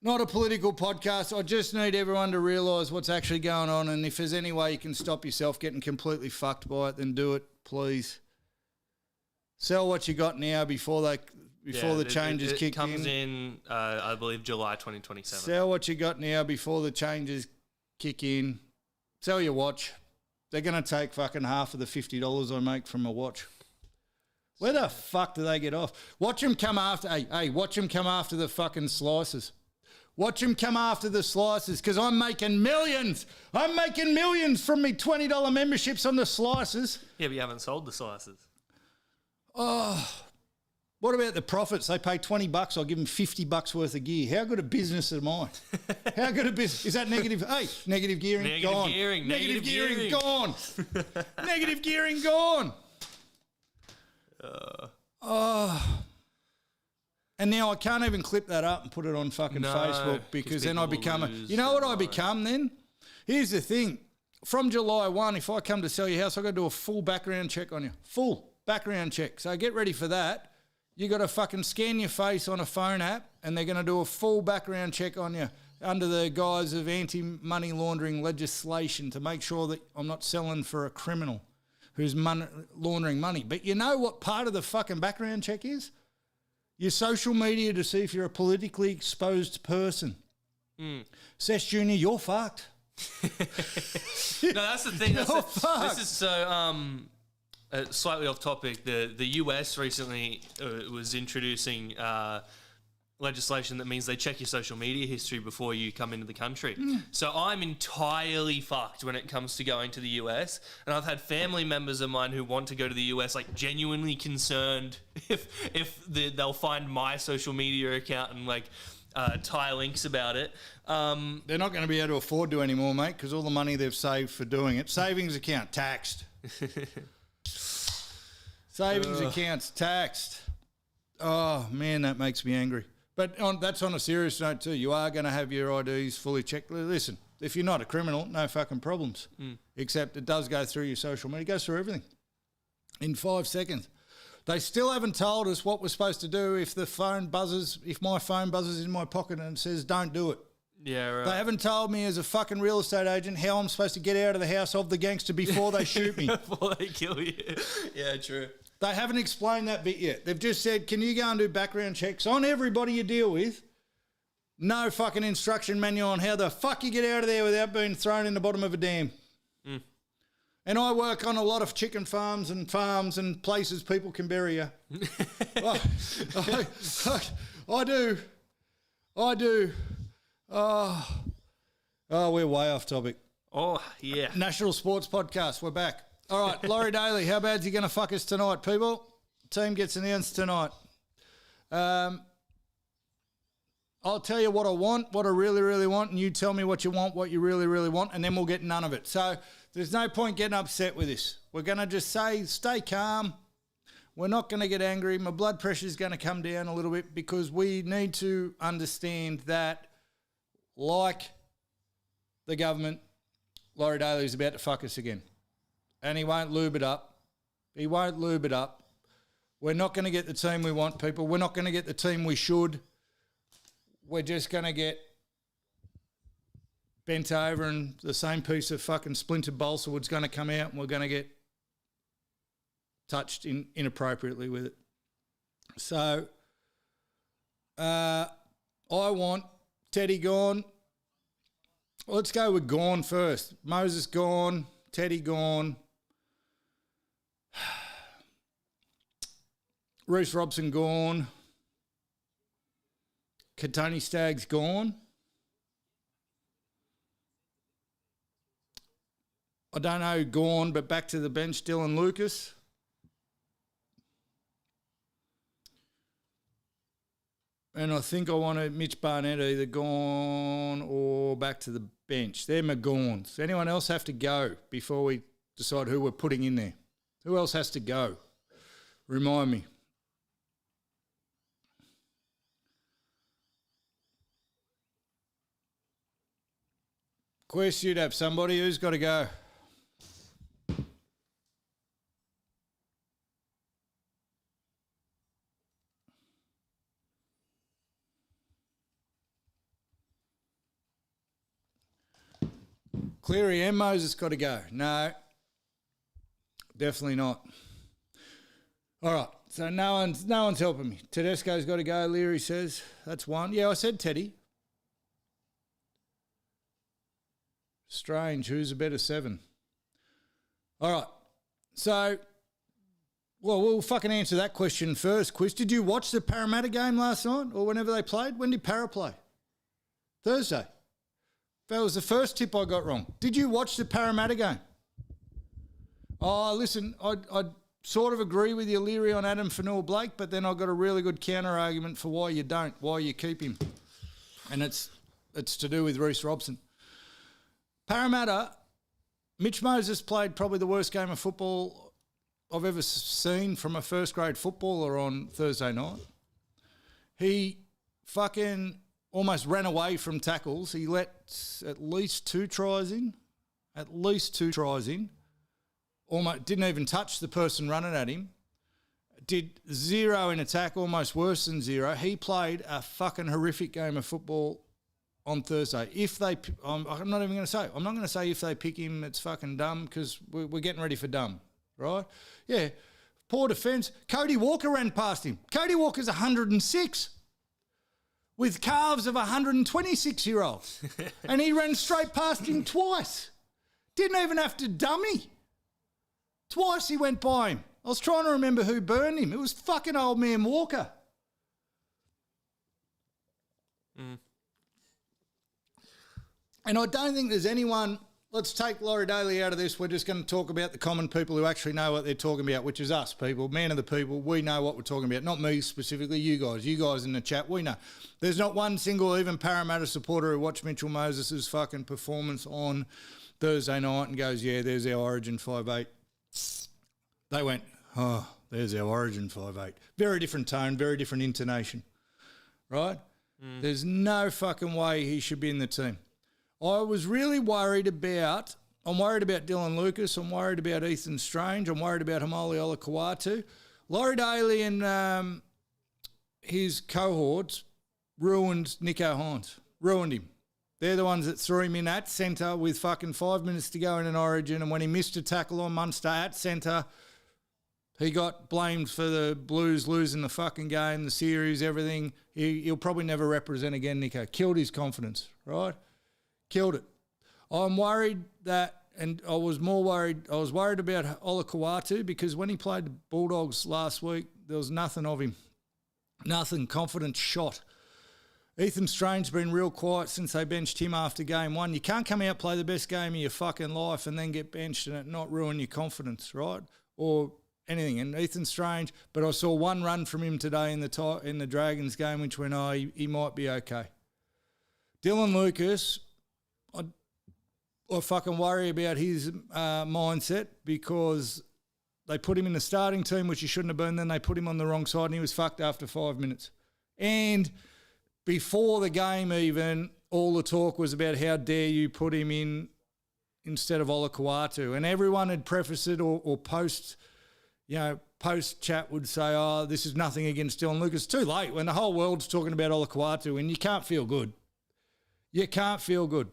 Not a political podcast. I just need everyone to realise what's actually going on, and if there's any way you can stop yourself getting completely fucked by it, then do it, please. Sell what you got now before the changes kick in. It comes in, I believe, July 2027. Sell what you got now before the changes kick in. Sell your watch. They're going to take fucking half of the $50 I make from a watch. Where the fuck do they get off? Watch them come after. Hey, watch them come after the fucking slices. Watch them come after the slices because I'm making millions. I'm making millions from me $20 memberships on the slices. Yeah, but you haven't sold the slices. Oh, what about the profits? They pay $20. I'll give them $50 worth of gear. How good a business am I? How good a business? Is that negative? Hey, negative gearing, negative gone. Gearing, negative gearing, gone. Negative gearing, gone. And now I can't even clip that up and put it on fucking Facebook because then I become you know what I become then? Here's the thing. From July 1, if I come to sell your house, I've got to do a full background check on you. Full. background check. So get ready for that. You got to fucking scan your face on a phone app, and they're going to do a full background check on you under the guise of anti-money laundering legislation to make sure that I'm not selling for a criminal who's laundering money. But you know what part of the fucking background check is? Your social media to see if you're a politically exposed person. Sesh Jr., you're fucked. No, that's the thing. This is so slightly off topic. The US recently was introducing legislation that means they check your social media history before you come into the country. So I'm entirely fucked when it comes to going to the US, and I've had family members of mine who want to go to the US, like genuinely concerned if they'll find my social media account and like tie links about it. They're not going to be able to afford to anymore, mate, because all the money they've saved for doing it. Savings account taxed. Savings accounts taxed. Oh man, that makes me angry. But that's on a serious note too. You are going to have your IDs fully checked. Listen, if you're not a criminal, no fucking problems. Except it does go through your social media. It goes through everything in 5 seconds. They still haven't told us what we're supposed to do if the phone buzzes, if my phone buzzes in my pocket and says don't do it. Yeah, right. They haven't told me as a fucking real estate agent how I'm supposed to get out of the house of the gangster before they shoot me. Before they kill you. Yeah, true. They haven't explained that bit yet. They've just said, can you go and do background checks on everybody you deal with? No fucking instruction manual on how the fuck you get out of there without being thrown in the bottom of a dam. And I work on a lot of chicken farms and places people can bury you. I do. Oh, we're way off topic. Oh, yeah. National Sports Podcast, we're back. All right, Laurie Daley, how bad's he going to fuck us tonight, people? Team gets announced tonight. I'll tell you what I want, what I really, really want, and you tell me what you want, what you really, really want, and then we'll get none of it. So there's no point getting upset with this. We're going to just say, stay calm. We're not going to get angry. My blood pressure is going to come down a little bit because we need to understand that, like the government, Laurie Daley is about to fuck us again. And he won't lube it up. He won't lube it up. We're not going to get the team we want, people. We're not going to get the team we should. We're just going to get bent over and the same piece of fucking splintered balsa wood's going to come out and we're going to get touched inappropriately with it. So I want Teddy gone. Let's go with gone first. Moses gone. Teddy gone. Reece Robson gone. Katoni Staggs gone. I don't know who gone, but back to the bench, Dylan Lucas. And I think I wanted Mitch Barnett either gone or back to the bench. They're my gawns. Anyone else have to go before we decide who we're putting in there? Who else has to go? Remind me. Quest, you'd have somebody who's got to go. Cleary and Moses got to go. No, definitely not. All right, so no one's helping me. Tedesco's got to go, Leary says. That's one. Yeah, I said Teddy. Strange, who's a better 7? All right, so, well, we'll fucking answer that question first. Quiz, did you watch the Parramatta game last night or whenever they played? When did Para play? Thursday. That was the first tip I got wrong. Did you watch the Parramatta game? Oh, listen, I sort of agree with you, Leary, on Adam Fanua-Blake, but then I've got a really good counter-argument for why you don't, why you keep him. And it's to do with Reece Robson. Parramatta, Mitch Moses played probably the worst game of football I've ever seen from a first-grade footballer on Thursday night. He fucking almost ran away from tackles. He let at least 2 tries in. Almost didn't even touch the person running at him. did 0 in attack, almost worse than 0. He played a fucking horrific game of football on Thursday. If they, I'm not even going to say. I'm not going to say if they pick him, it's fucking dumb because we're getting ready for dumb, right? Yeah, poor defence. Cody Walker ran past him. Cody Walker's 106 with calves of a 126-year-old. And he ran straight past him twice. Didn't even have to dummy. Twice he went by him. I was trying to remember who burned him. It was fucking old man Walker. And I don't think there's anyone... Let's take Laurie Daley out of this. We're just going to talk about the common people who actually know what they're talking about, which is us people, man of the people. We know what we're talking about. Not me specifically, you guys. You guys in the chat, we know. There's not one single even Parramatta supporter who watched Mitchell Moses' fucking performance on Thursday night and goes, yeah, there's our Origin 5'8". They went, oh, there's our Origin 5'8". Very different tone, very different intonation, right? There's no fucking way he should be in the team. I was really worried about, I'm worried about Dylan Lucas, I'm worried about Ethan Strange, I'm worried about Hamoli Olakawatu. Laurie Daley and his cohorts ruined Nico Hines, ruined him. They're the ones that threw him in at centre with fucking 5 minutes to go in an Origin, and when he missed a tackle on Munster at centre, he got blamed for the Blues losing the fucking game, the series, everything. He'll probably never represent again, Nico. Killed his confidence, right? Killed it. I'm worried that, and I was worried about Olakawatu because when he played the Bulldogs last week, there was nothing of him. Nothing. Confidence shot. Ethan Strange's been real quiet since they benched him after game 1. You can't come out, play the best game of your fucking life and then get benched and it not ruin your confidence, right? Or anything. And Ethan Strange, but I saw one run from him today in the Dragons game, which went, he might be okay. Dylan Lucas, I fucking worry about his mindset because they put him in the starting team, which he shouldn't have been. Then they put him on the wrong side and he was fucked after 5 minutes. And before the game even, all the talk was about how dare you put him in instead of Olakawatu. And everyone had prefaced it or post-chat would say, this is nothing against Dylan Lucas. Too late when the whole world's talking about Olakawatu and you can't feel good. You can't feel good.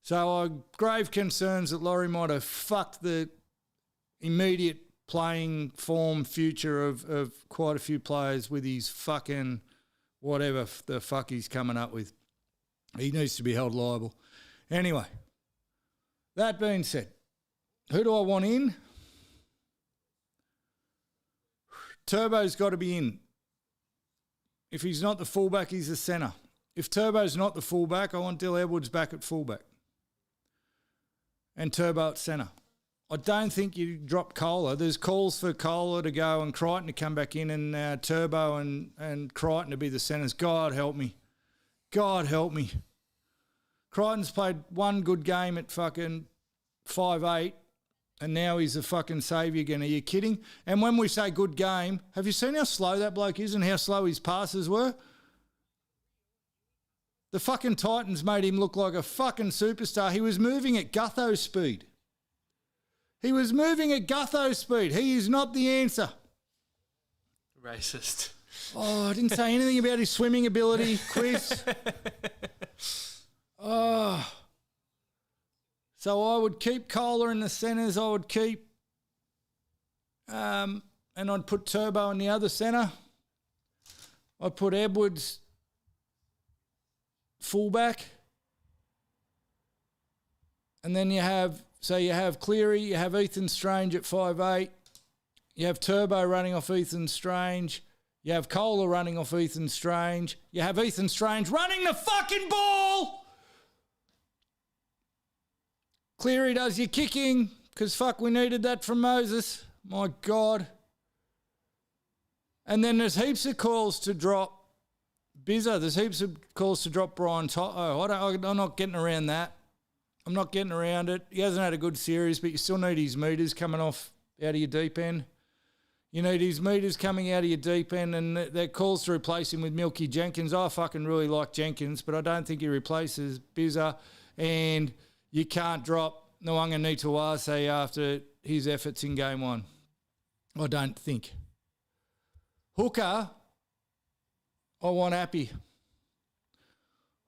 So I have grave concerns that Laurie might have fucked the immediate playing form future of quite a few players with his fucking whatever the fuck he's coming up with. He needs to be held liable. Anyway, that being said, who do I want in? Turbo's got to be in. If he's not the fullback, he's the centre. If Turbo's not the fullback, I want Dill Edwards back at fullback. And Turbo at centre. I don't think you drop Kohler. There's calls for Kohler to go and Crichton to come back in and Turbo and Crichton to be the centres. God help me. God help me. Crichton's played one good game at fucking 5'8", and now he's a fucking saviour again. Are you kidding? And when we say good game, have you seen how slow that bloke is and how slow his passes were? The fucking Titans made him look like a fucking superstar. He was moving at Gutho speed. He was moving at Gutho speed. He is not the answer. Racist. Oh, I didn't say anything about his swimming ability, Chris. Oh. So I would keep Kohler in the centres. I would keep, and I'd put Turbo in the other centre. I'd put Edwards fullback. And then you have Cleary, you have Ethan Strange at 5'8". You have Turbo running off Ethan Strange. You have Kohler running off Ethan Strange. You have Ethan Strange running the fucking ball. Cleary does your kicking because fuck, we needed that from Moses. My God. And then there's heaps of calls to drop Bizzo. There's heaps of calls to drop Brian Toto. I'm not getting around that. I'm not getting around it. He hasn't had a good series, but you still need his meters coming off out of your deep end. You need his meters coming out of your deep end, and that calls to replace him with Milky Jenkins. I fucking really like Jenkins, but I don't think he replaces Bizzo. And you can't drop Nwanga Nituwase after his efforts in game 1. I don't think. Hooker, I want Appy.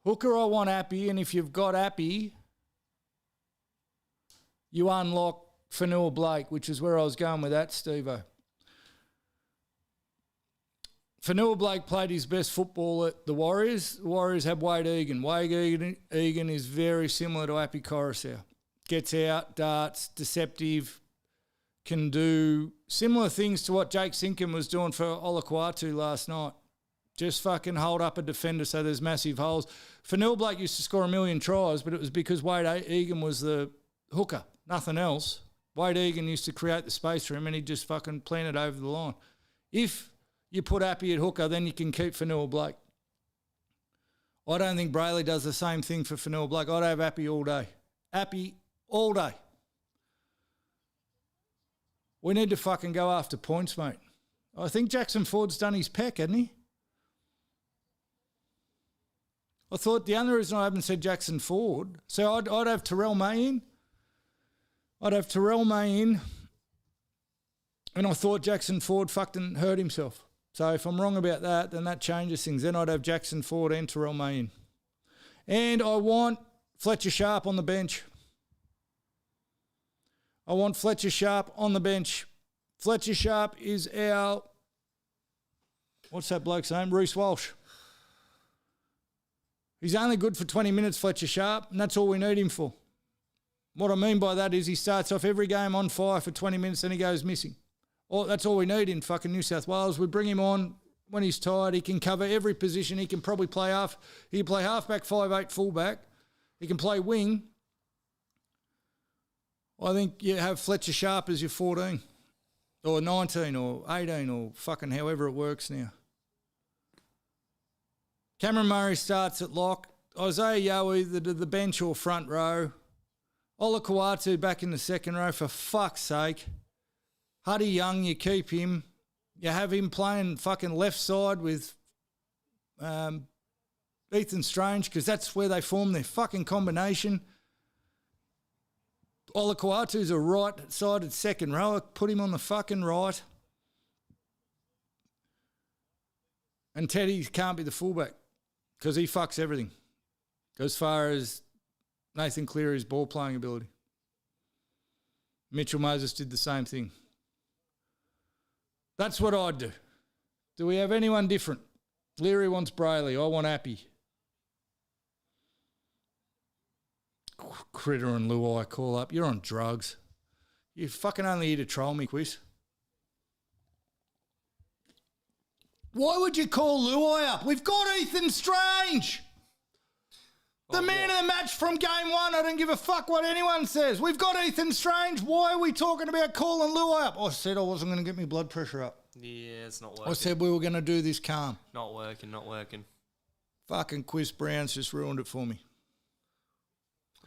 Hooker, I want Appy, and if you've got Appy, you unlock Fanua Blake, which is where I was going with that, Steve-o. Fanua Blake played his best football at the Warriors. The Warriors have Wade Egan. Wade Egan is very similar to Appy Coruscant. Gets out, darts, deceptive, can do similar things to what Jake Sinkin was doing for Olakwatu last night. Just fucking hold up a defender so there's massive holes. Fanua Blake used to score 1 million tries, but it was because Wade Egan was the hooker, nothing else. Wade Egan used to create the space for him and he'd just fucking plant it over the line. If you put Appy at hooker, then you can keep Fanua Blake. I don't think Brayley does the same thing for Fanua Blake. I'd have Appy all day. Appy all day. We need to fucking go after points, mate. I think Jackson Ford's done his peck, hasn't he? I thought the only reason I haven't said Jackson Ford, so I'd have Terrell May in. I'd have Terrell May in. And I thought Jackson Ford fucking hurt himself. So if I'm wrong about that, then that changes things. Then I'd have Jackson Ford and Terrell May in. And I want Fletcher Sharp on the bench. I want Fletcher Sharp on the bench. Fletcher Sharp is our, what's that bloke's name? Reece Walsh. He's only good for 20 minutes, Fletcher Sharp, and that's all we need him for. What I mean by that is he starts off every game on fire for 20 minutes and he goes missing. That's all we need in fucking New South Wales. We bring him on when he's tired. He can cover every position. He can probably play he can play halfback, 5'8", fullback. He can play wing. I think you have Fletcher Sharp as your 14 or 19 or 18 or fucking however it works now. Cameron Murray starts at lock. Isaiah Yeo either to the bench or front row. Olakwatu back in the second row, for fuck's sake. Huddy Young, you keep him. You have him playing fucking left side with Ethan Strange because that's where they form their fucking combination. Olakwatu's a right-sided second rower. Put him on the fucking right. And Teddy can't be the fullback because he fucks everything as far as Nathan Cleary's ball-playing ability. Mitchell Moses did the same thing. That's what I'd do. Do we have anyone different? Leary wants Brayley. I want Appy. Critter and Luai call up. You're on drugs. You're fucking only here to troll me, Quiz. Why would you call Luai up? We've got Ethan Strange. The man of the match from game one. I don't give a fuck what anyone says. We've got Ethan Strange. Why are we talking about calling Luai up? I said I wasn't going to get my blood pressure up. Yeah, it's not working. I said we were going to do this calm. Not working. Fucking Quiz Brown's just ruined it for me.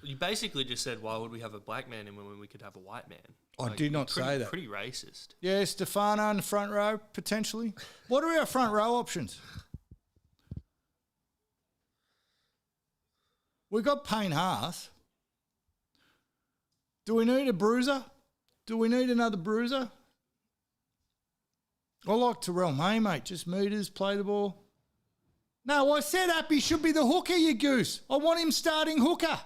You basically just said, why would we have a black man in when we could have a white man? I did not say that. Pretty racist. Yeah, Stefano in the front row, potentially. What are our front row options? We've got Payne Haas. Do we need a bruiser? Do we need another bruiser? I like Terrell May, mate. Just meters, play the ball. No, I said Appy should be the hooker, you goose. I want him starting hooker.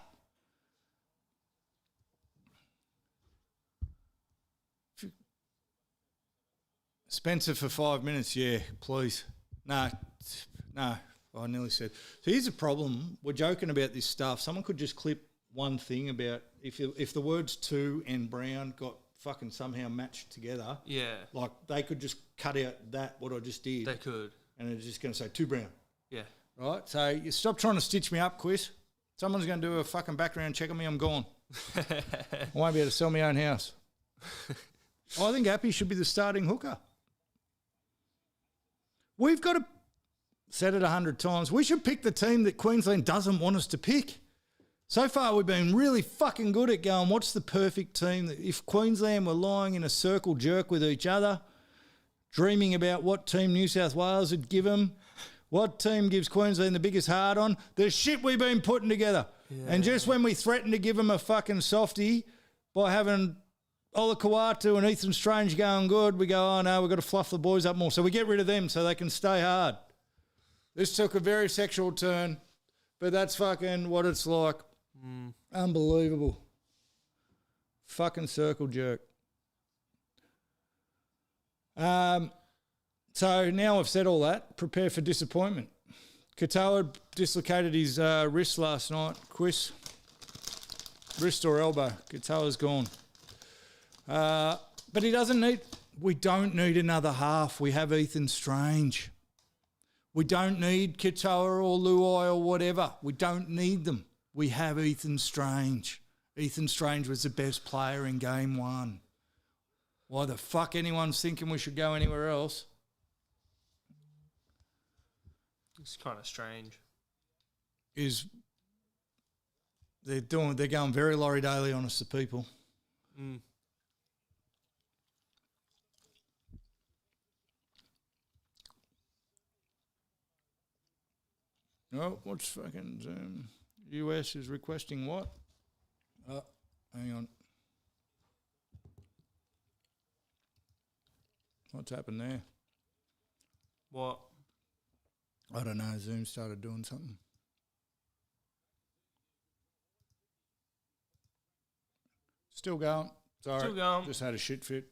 Spencer for 5 minutes, yeah, please. No, I nearly said. So here's the problem. We're joking about this stuff. Someone could just clip one thing about if the words to and Brown got fucking somehow matched together. Yeah. Like they could just cut out what I just did. They could. And it's just going to say to Brown. Yeah. Right? So you stop trying to stitch me up, Quiz. Someone's going to do a fucking background check on me. I'm gone. I won't be able to sell my own house. I think Appy should be the starting hooker. We've got to, said it 100 times, we should pick the team that Queensland doesn't want us to pick. So far we've been really fucking good at going, what's the perfect team? If Queensland were lying in a circle jerk with each other, dreaming about what team New South Wales would give them, what team gives Queensland the biggest hard on, the shit we've been putting together. Yeah. And just when we threaten to give them a fucking softie by having Ola Kawatu and Ethan Strange going good. We go, oh no, we've got to fluff the boys up more. So we get rid of them so they can stay hard. This took a very sexual turn, but that's fucking what it's like. Unbelievable. Fucking circle jerk. So now I've said all that, prepare for disappointment. Katoa dislocated his wrist last night. Quiz. Wrist or elbow. Katoa's gone. But he doesn't need... We don't need another half. We have Ethan Strange. We don't need Katoa or Luai or whatever. We don't need them. We have Ethan Strange. Ethan Strange was the best player in game one. Why the fuck anyone's thinking we should go anywhere else? It's kind of strange. They're going very Laurie Daley on us, the people. Oh, what's fucking Zoom? US is requesting what? Oh, hang on. What's happened there? What? I don't know. Zoom started doing something. Still going. Sorry. Still going. Just had a shit fit.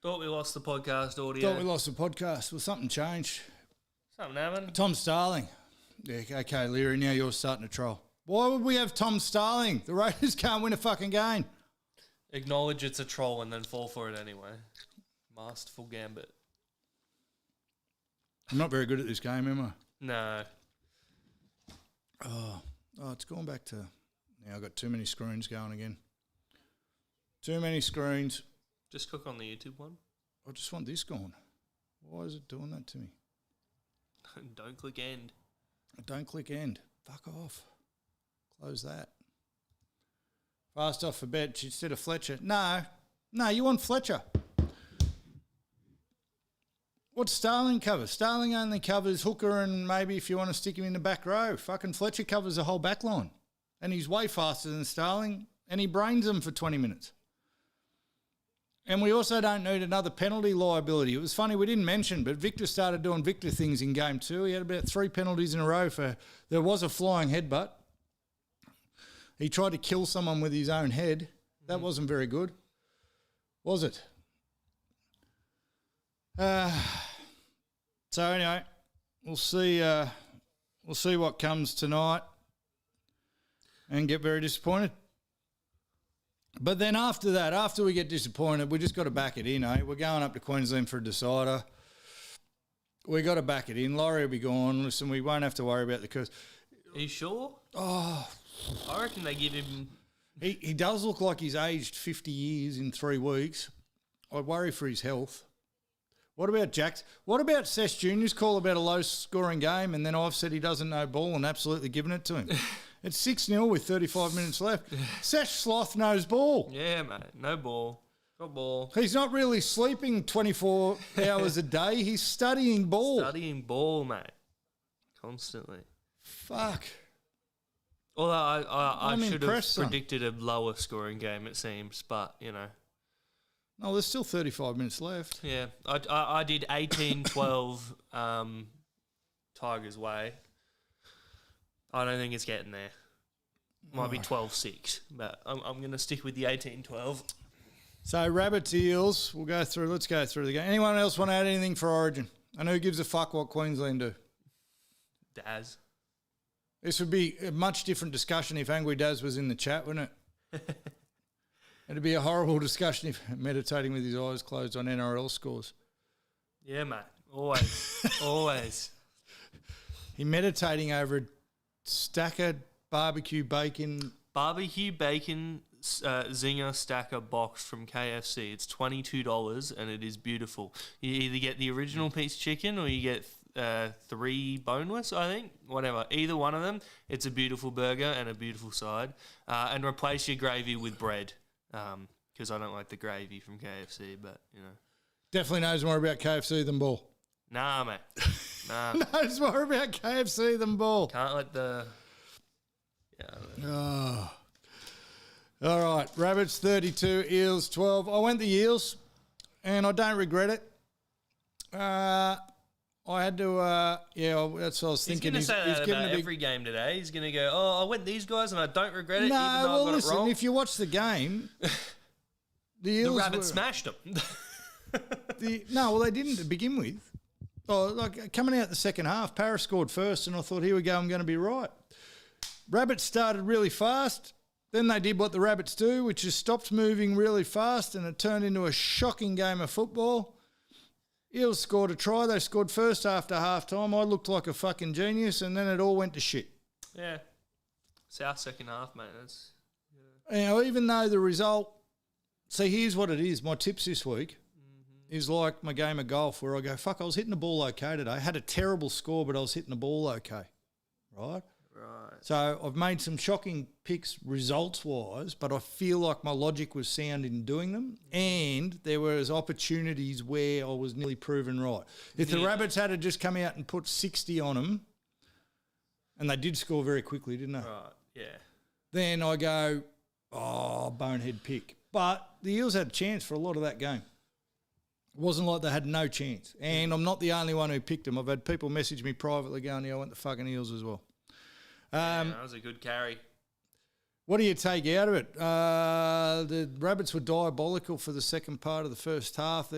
Thought we lost the podcast audio. Thought we lost the podcast. Well, something changed. Something happened. Tom Starling. Yeah, okay, Leary, now you're starting to troll. Why would we have Tom Starling? The Raiders can't win a fucking game. Acknowledge it's a troll and then fall for it anyway. Masterful gambit. I'm not very good at this game, am I? No. Oh, it's gone back to... Now I've got too many screens going again. Too many screens. Just click on the YouTube one. I just want this gone. Why is it doing that to me? Don't click end. Don't click end. Fuck off. Close that. Fast off for Betch instead of Fletcher. No, you want Fletcher. What's Starling cover? Starling only covers hooker and maybe if you want to stick him in the back row. Fucking Fletcher covers the whole back line. And he's way faster than Starling and he brains them for 20 minutes. And we also don't need another penalty liability. It was funny, we didn't mention, but Victor started doing Victor things in game 2. He had about 3 penalties in a row for... There was a flying headbutt. He tried to kill someone with his own head. That wasn't very good, was it? So anyway, we'll see what comes tonight and get very disappointed. But then after that, after we get disappointed, we just got to back it in, eh? We're going up to Queensland for a decider. We got to back it in. Laurie will be gone. Listen, we won't have to worry about the curse. Are you sure? Oh, I reckon they give him... He does look like he's aged 50 years in 3 weeks. I worry for his health. What about Jack's? What about Sesh Jr.'s call about a low-scoring game and then I've said he doesn't know ball and absolutely given it to him? It's 6-0 with 35 minutes left. Sesh Sloth knows ball. Yeah, mate. No ball. Got ball. He's not really sleeping 24 hours a day. He's studying ball. Studying ball, mate. Constantly. Fuck. Although I should have impressed, son. predicted a lower scoring game, it seems, but, you know. No, there's still 35 minutes left. Yeah. I did 18-12 Tigers way. I don't think it's getting there. Might be 12-6, but I'm going to stick with the 18-12. So, Rabbits, Eels, let's go through the game. Anyone else want to add anything for Origin? I know who gives a fuck what Queensland do. Daz. This would be a much different discussion if Angry Daz was in the chat, wouldn't it? It'd be a horrible discussion if meditating with his eyes closed on NRL scores. Yeah, mate. Always. Always. He meditating over a stacker barbecue bacon. Barbecue bacon zinger stacker box from KFC. It's $22 and it is beautiful. You either get the original piece chicken or you get 3 boneless, I think. Whatever. Either one of them, it's a beautiful burger and a beautiful side. And replace your gravy with bread. Because I don't like the gravy from KFC, but, you know. Definitely knows more about KFC than ball. Nah, mate. Nah. Knows more about KFC than ball. Can't let the... Yeah. All right, Rabbits 32, Eels 12. I went the Eels, and I don't regret it. I had to, that's what I was thinking. He's going to say that about every game today. He's going to go, I went these guys, and I don't regret it, even though I got it wrong. If you watch the game, the Eels Rabbits smashed them. they didn't to begin with. Coming out the second half, Paris scored first, and I thought, here we go, I'm going to be right. Rabbits started really fast. Then they did what the Rabbits do, which is stopped moving really fast, and it turned into a shocking game of football. Eels scored a try. They scored first after half-time. I looked like a fucking genius, and then it all went to shit. Yeah. South second half, mate. Even though the result... See, here's what it is. My tips this week is like my game of golf where I go, I was hitting the ball okay today. I had a terrible score, but I was hitting the ball okay, right? Right. So I've made some shocking picks results-wise, but I feel like my logic was sound in doing them, and there was opportunities where I was nearly proven right. If the Rabbits had just come out and put 60 on them, and they did score very quickly, didn't they? Right, yeah. Then I go, bonehead pick. But the Eels had a chance for a lot of that game. It wasn't like they had no chance. And I'm not the only one who picked them. I've had people message me privately going, I went the fucking Eels as well. That was a good carry. What do you take out of it? The Rabbits were diabolical for the second part of the first half.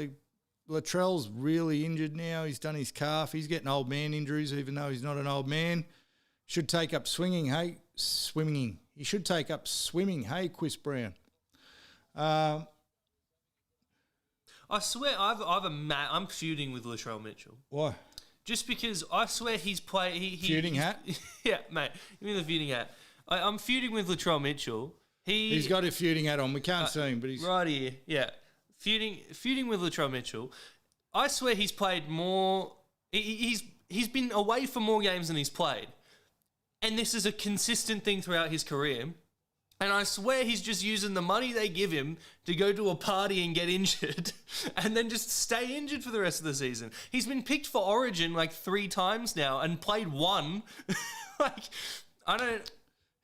Latrell's really injured now. He's done his calf. He's getting old man injuries, even though he's not an old man. Should take up swimming. He should take up swimming. Hey, Chris Brown. I swear, I'm feuding with Latrell Mitchell. Why? Just because I swear he's feuding hat? Yeah, mate. Give me the feuding hat. I'm feuding with Latrell Mitchell. He's got a feuding hat on. We can't see him, but he's... Right here, yeah. Feuding with Latrell Mitchell. I swear he's played more... He's been away for more games than he's played. And this is a consistent thing throughout his career. And I swear he's just using the money they give him to go to a party and get injured and then just stay injured for the rest of the season. He's been picked for Origin 3 times now and played 1.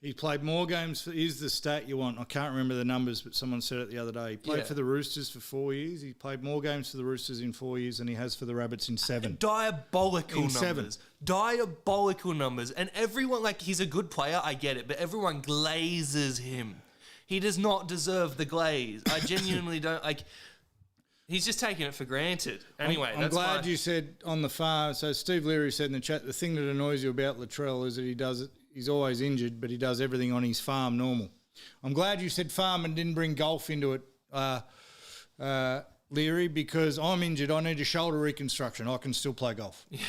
He played more games. Here's the stat you want. I can't remember the numbers, but someone said it the other day. He played for the Roosters for 4 years. He played more games for the Roosters in 4 years than he has for the Rabbits in 7. Diabolical numbers. Diabolical numbers. And everyone, he's a good player, I get it, but everyone glazes him. He does not deserve the glaze. I genuinely don't, he's just taking it for granted. Anyway, I'm glad you said on the far. So Steve Leary said in the chat, the thing that annoys you about Latrell is that he's always injured, but he does everything on his farm normal. I'm glad you said farm and didn't bring golf into it, Leary, because I'm injured. I need a shoulder reconstruction. I can still play golf. Yeah.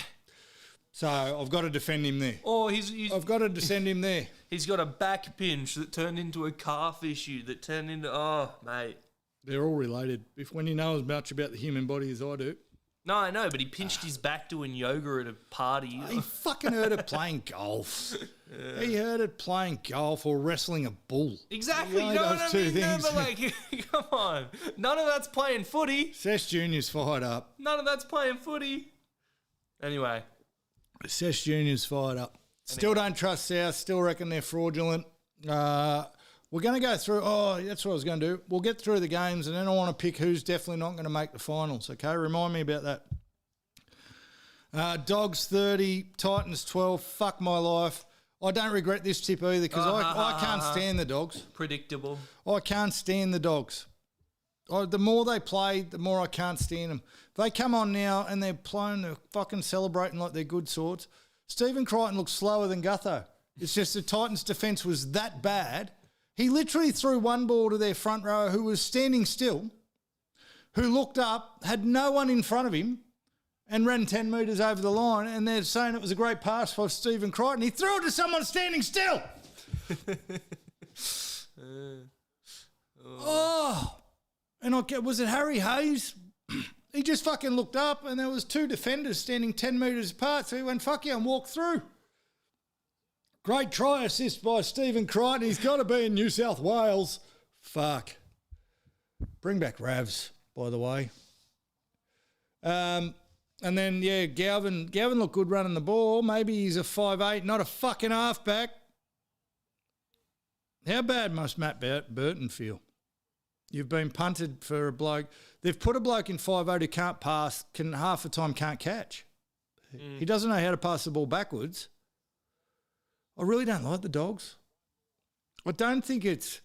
So I've got to defend him there. I've got to defend him there. He's got a back pinch that turned into a calf issue that turned into, mate. They're all related. When you know as much about the human body as I do. No, I know, but he pinched his back doing yoga at a party. He fucking heard it playing golf. Yeah. He heard it playing golf or wrestling a bull. Exactly. You know what I mean? No, but come on. None of that's playing footy. Sesh Jr.'s fired up. None of that's playing footy. Anyway. Sesh Jr.'s fired up. Still don't trust South. Still reckon they're fraudulent. We're going to go through... that's what I was going to do. We'll get through the games and then I want to pick who's definitely not going to make the finals, okay? Remind me about that. Dogs 30, Titans 12. Fuck my life. I don't regret this tip either because I can't stand the Dogs. Predictable. I can't stand the Dogs. The more they play, the more I can't stand them. They come on now and they're playing, they're fucking celebrating like they're good sorts. Stephen Crichton looks slower than Gutho. It's just the Titans' defence was that bad. He literally threw one ball to their front row who was standing still, who looked up, had no one in front of him, and ran 10 metres over the line, and they're saying it was a great pass for Stephen Crichton. He threw it to someone standing still. And was it Harry Hayes? He just fucking looked up, and there was 2 defenders standing 10 metres apart, so he went, fuck you, and walked through. Great try assist by Stephen Crichton. He's got to be in New South Wales. Fuck. Bring back Ravs, by the way. And then, Galvin looked good running the ball. Maybe he's a 5'8", not a fucking halfback. How bad must Matt Burton feel? You've been punted for a bloke. They've put a bloke in 5'8" who can't pass, half the time can't catch. He doesn't know how to pass the ball backwards. I really don't like the Dogs. I don't think it's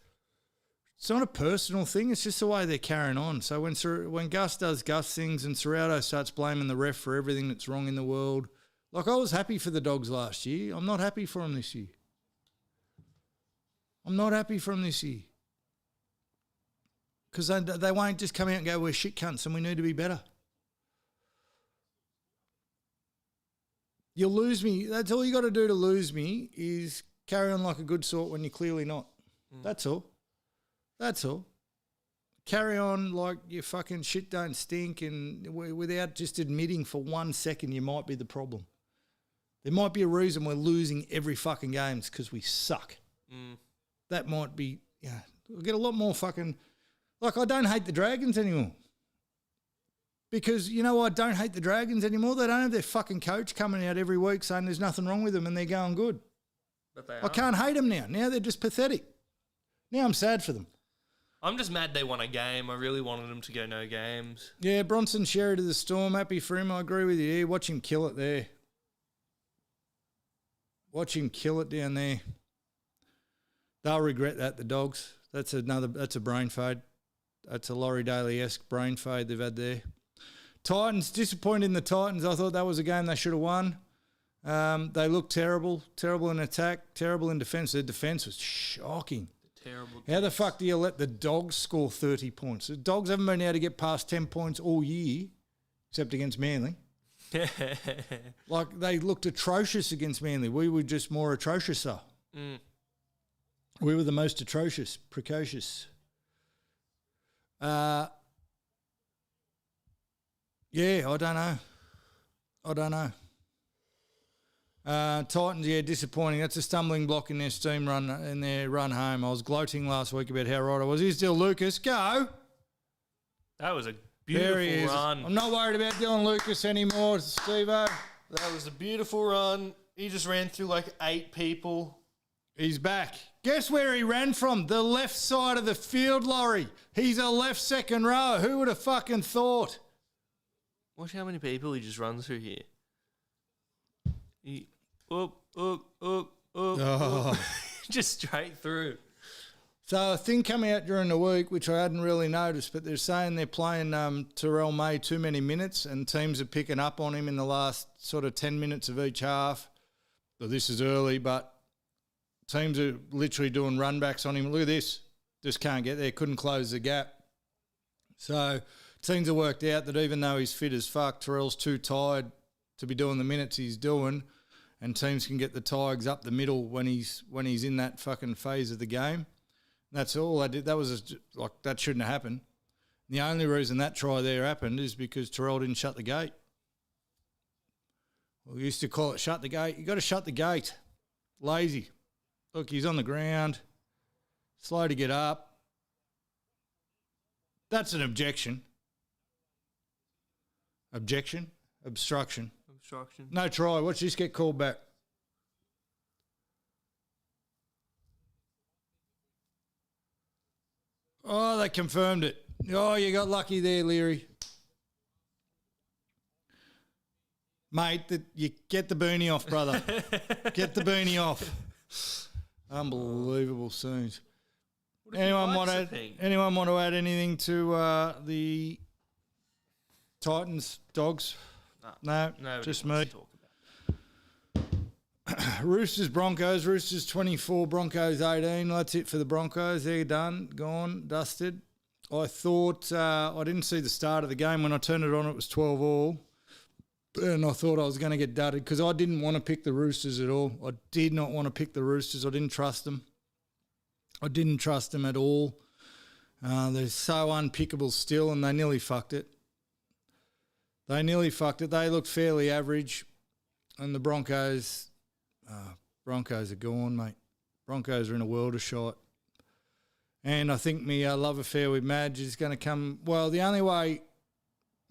not a personal thing. It's just the way they're carrying on. So when Gus does Gus things and Serrato starts blaming the ref for everything that's wrong in the world, like I was happy for the Dogs last year. I'm not happy for them this year. I'm not happy for them this year. Because they won't just come out and go, we're shit cunts and we need to be better. You'll lose me. That's all you got to do to lose me is carry on like a good sort when you're clearly not. That's all. That's all. Carry on like your fucking shit don't stink and without just admitting for 1 second you might be the problem. There might be a reason we're losing every fucking games because we suck. That might be, we'll get a lot more fucking, like I don't hate the Dragons anymore. Because you know why I don't hate the Dragons anymore? They don't have their fucking coach coming out every week saying there's nothing wrong with them and they're going good. But they I can't hate them now. Now they're just pathetic. Now I'm sad for them. I'm just mad they won a game. I really wanted them to go no games. Yeah, Bronson Sherry to the Storm. Happy for him. I agree with you. Yeah, watch him kill it there. Watch him kill it down there. They'll regret that, the Dogs. That's a brain fade. That's a Laurie Daley-esque brain fade they've had there. Titans, disappointed in the Titans. I thought that was a game they should have won. They looked terrible in attack, terrible in defence. Their defence was shocking. Terrible. How the fuck do you let the Dogs score 30 points? The Dogs haven't been able to get past 10 points all year, except against Manly. Like, they looked atrocious against Manly. We were just more atrocious. We were the most atrocious, precocious. Yeah, I don't know. Titans, yeah, disappointing. That's a stumbling block in their run home. I was gloating last week about how right I was. Here's Dylan Lucas. Go. That was a beautiful run. I'm not worried about Dylan Lucas anymore, Steve-O. That was a beautiful run. He just ran through like 8 people. He's back. Guess where he ran from? The left side of the field, Laurie. He's a left second row. Who would have fucking thought? Watch how many people he just runs through here. Just straight through. So a thing coming out during the week, which I hadn't really noticed, but they're saying they're playing Terrell May too many minutes and teams are picking up on him in the last sort of 10 minutes of each half. Well, this is early, but teams are literally doing run-backs on him. Look at this. Just can't get there. Couldn't close the gap. So teams have worked out that even though he's fit as fuck, Terrell's too tired to be doing the minutes he's doing, and teams can get the Tigers up the middle when he's in that fucking phase of the game. That's all I did. That was that shouldn't have happened. The only reason that try there happened is because Terrell didn't shut the gate. We used to call it shut the gate. You got to shut the gate. Lazy. Look, he's on the ground. Slow to get up. That's an objection. Objection? Obstruction. Obstruction. No try. Watch this get called back. Oh, they confirmed it. Oh, you got lucky there, Leary. Mate, you get the beanie off, brother. Get the beanie off. Unbelievable scenes. Anyone want to add anything to the Titans, Dogs? No, just me. Roosters, Broncos. Roosters 24, Broncos 18. That's it for the Broncos. They're done, gone, dusted. I thought I didn't see the start of the game. When I turned it on, it was 12-all. And I thought I was going to get dudded because I didn't want to pick the Roosters at all. I did not want to pick the Roosters. I didn't trust them. I didn't trust them at all. They're so unpickable still, and they nearly fucked it. They looked fairly average. And the Broncos are gone, mate. Broncos are in a world of shite. And I think my love affair with Madge is going to come. Well, the only way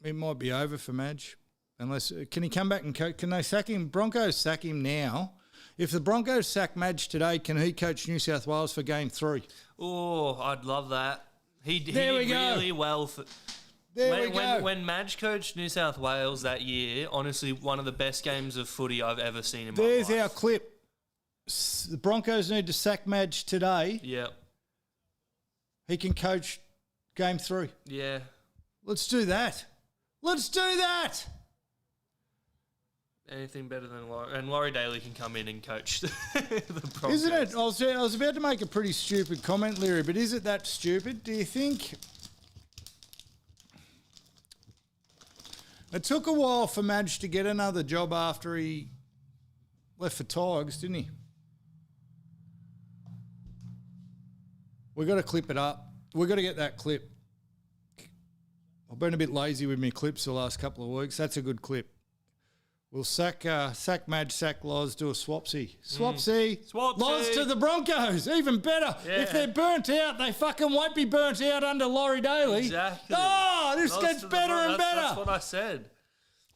it might be over for Madge, unless can he come back and can they sack him? Broncos sack him now. If the Broncos sack Madge today, can he coach New South Wales for Game 3? Oh, I'd love that. He did There we really well for. There we go. When Madge coached New South Wales that year, honestly, one of the best games of footy I've ever seen in my life. There's our clip. The Broncos need to sack Madge today. Yeah. He can coach Game 3. Yeah. Let's do that. Let's do that. Anything better than Laurie. And Laurie Daley can come in and coach the Broncos. Isn't it? I was about to make a pretty stupid comment, Leary, but is it that stupid? Do you think? It took a while for Madge to get another job after he left for Tigers, didn't he? We've got to clip it up. We've got to get that clip. I've been a bit lazy with my clips the last couple of weeks. That's a good clip. We'll sack Madge, sack Loz, do a swapsy. Swapsy. Loz to the Broncos. Even better. Yeah. If they're burnt out, they fucking won't be burnt out under Laurie Daley. Exactly. Oh, this Loz gets better and better. That's what I said.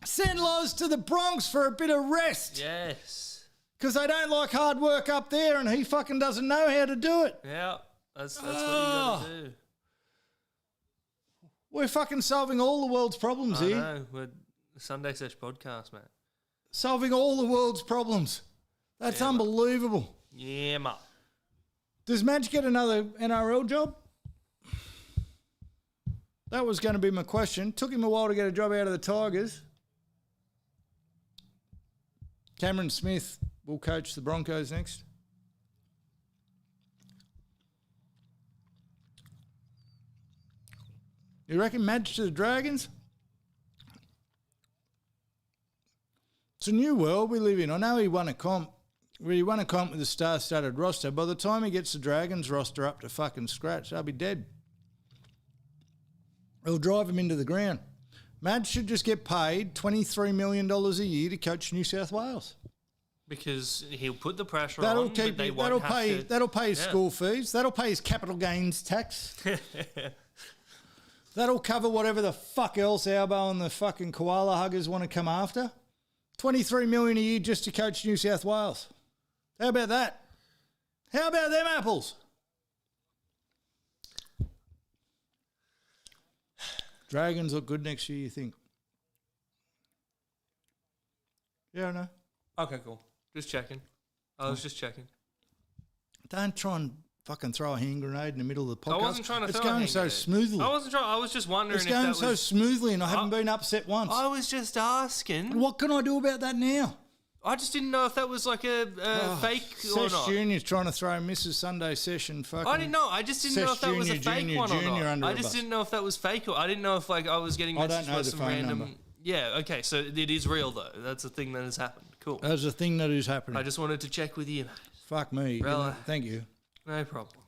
Send Loz to the Bronx for a bit of rest. Yes. Because they don't like hard work up there and he fucking doesn't know how to do it. Yeah, that's what you got to do. We're fucking solving all the world's problems here. I know. We're the Sunday Sesh Podcast, mate. Solving all the world's problems. That's unbelievable. Yeah, mate. Does Madge get another NRL job? That was going to be my question. Took him a while to get a job out of the Tigers. Cameron Smith will coach the Broncos next. You reckon Madge to the Dragons? It's a new world we live in. I know he won a comp. He won a comp with a star-studded roster. By the time he gets the Dragons roster up to fucking scratch, they'll be dead. It'll drive him into the ground. Madge should just get paid $23 million a year to coach New South Wales. Because he'll put the pressure That'll on, but they won't that'll have pay. to. That'll pay his school fees. That'll pay his capital gains tax. That'll cover whatever the fuck else Albo and the fucking koala huggers want to come after. $23 million a year just to coach New South Wales. How about that? How about them apples? Dragons look good next year, you think? Yeah, I know. Okay, cool. Just checking. I was just checking. Don't try and fucking throw a hand grenade in the middle of the podcast. I wasn't trying to It's throw a going hand so grenade. smoothly. I wasn't trying. I was just wondering It's if going that so was... smoothly and I haven't been upset once. I was just asking. What can I do about that now? I just didn't know if that was like a fake or Sesh not. Junior's trying to throw Mrs. Sunday Sesh and fucking... I didn't know. I just didn't know if that was a fake one or not. under I a just bus. didn't know if that was fake or... I didn't know if like I was getting I don't messages know from the some phone random... number. Yeah, okay, so it is real though. That's a thing that has happened. Cool. That's a thing that is happening. I just wanted to check with you, mate. Fuck me. Rella. Thank you. No problem.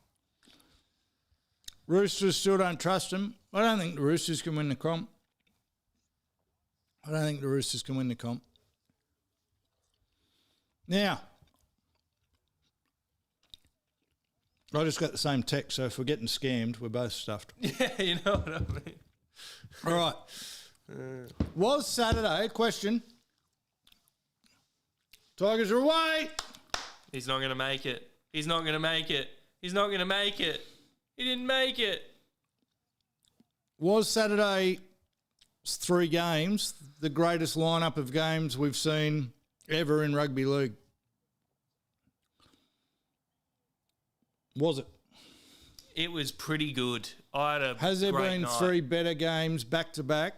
Roosters still don't trust him. I don't think the Roosters can win the comp. Now, I just got the same text, so if we're getting scammed, we're both stuffed. Yeah, you know what I mean. All right. Was Saturday, question. Tigers are away. He's not going to make it. He's not going to make it. He's not going to make it. He didn't make it. Was Saturday's 3 games the greatest lineup of games we've seen ever in rugby league? Was it? It was pretty good. I had a Has there great been night. 3 better games back to back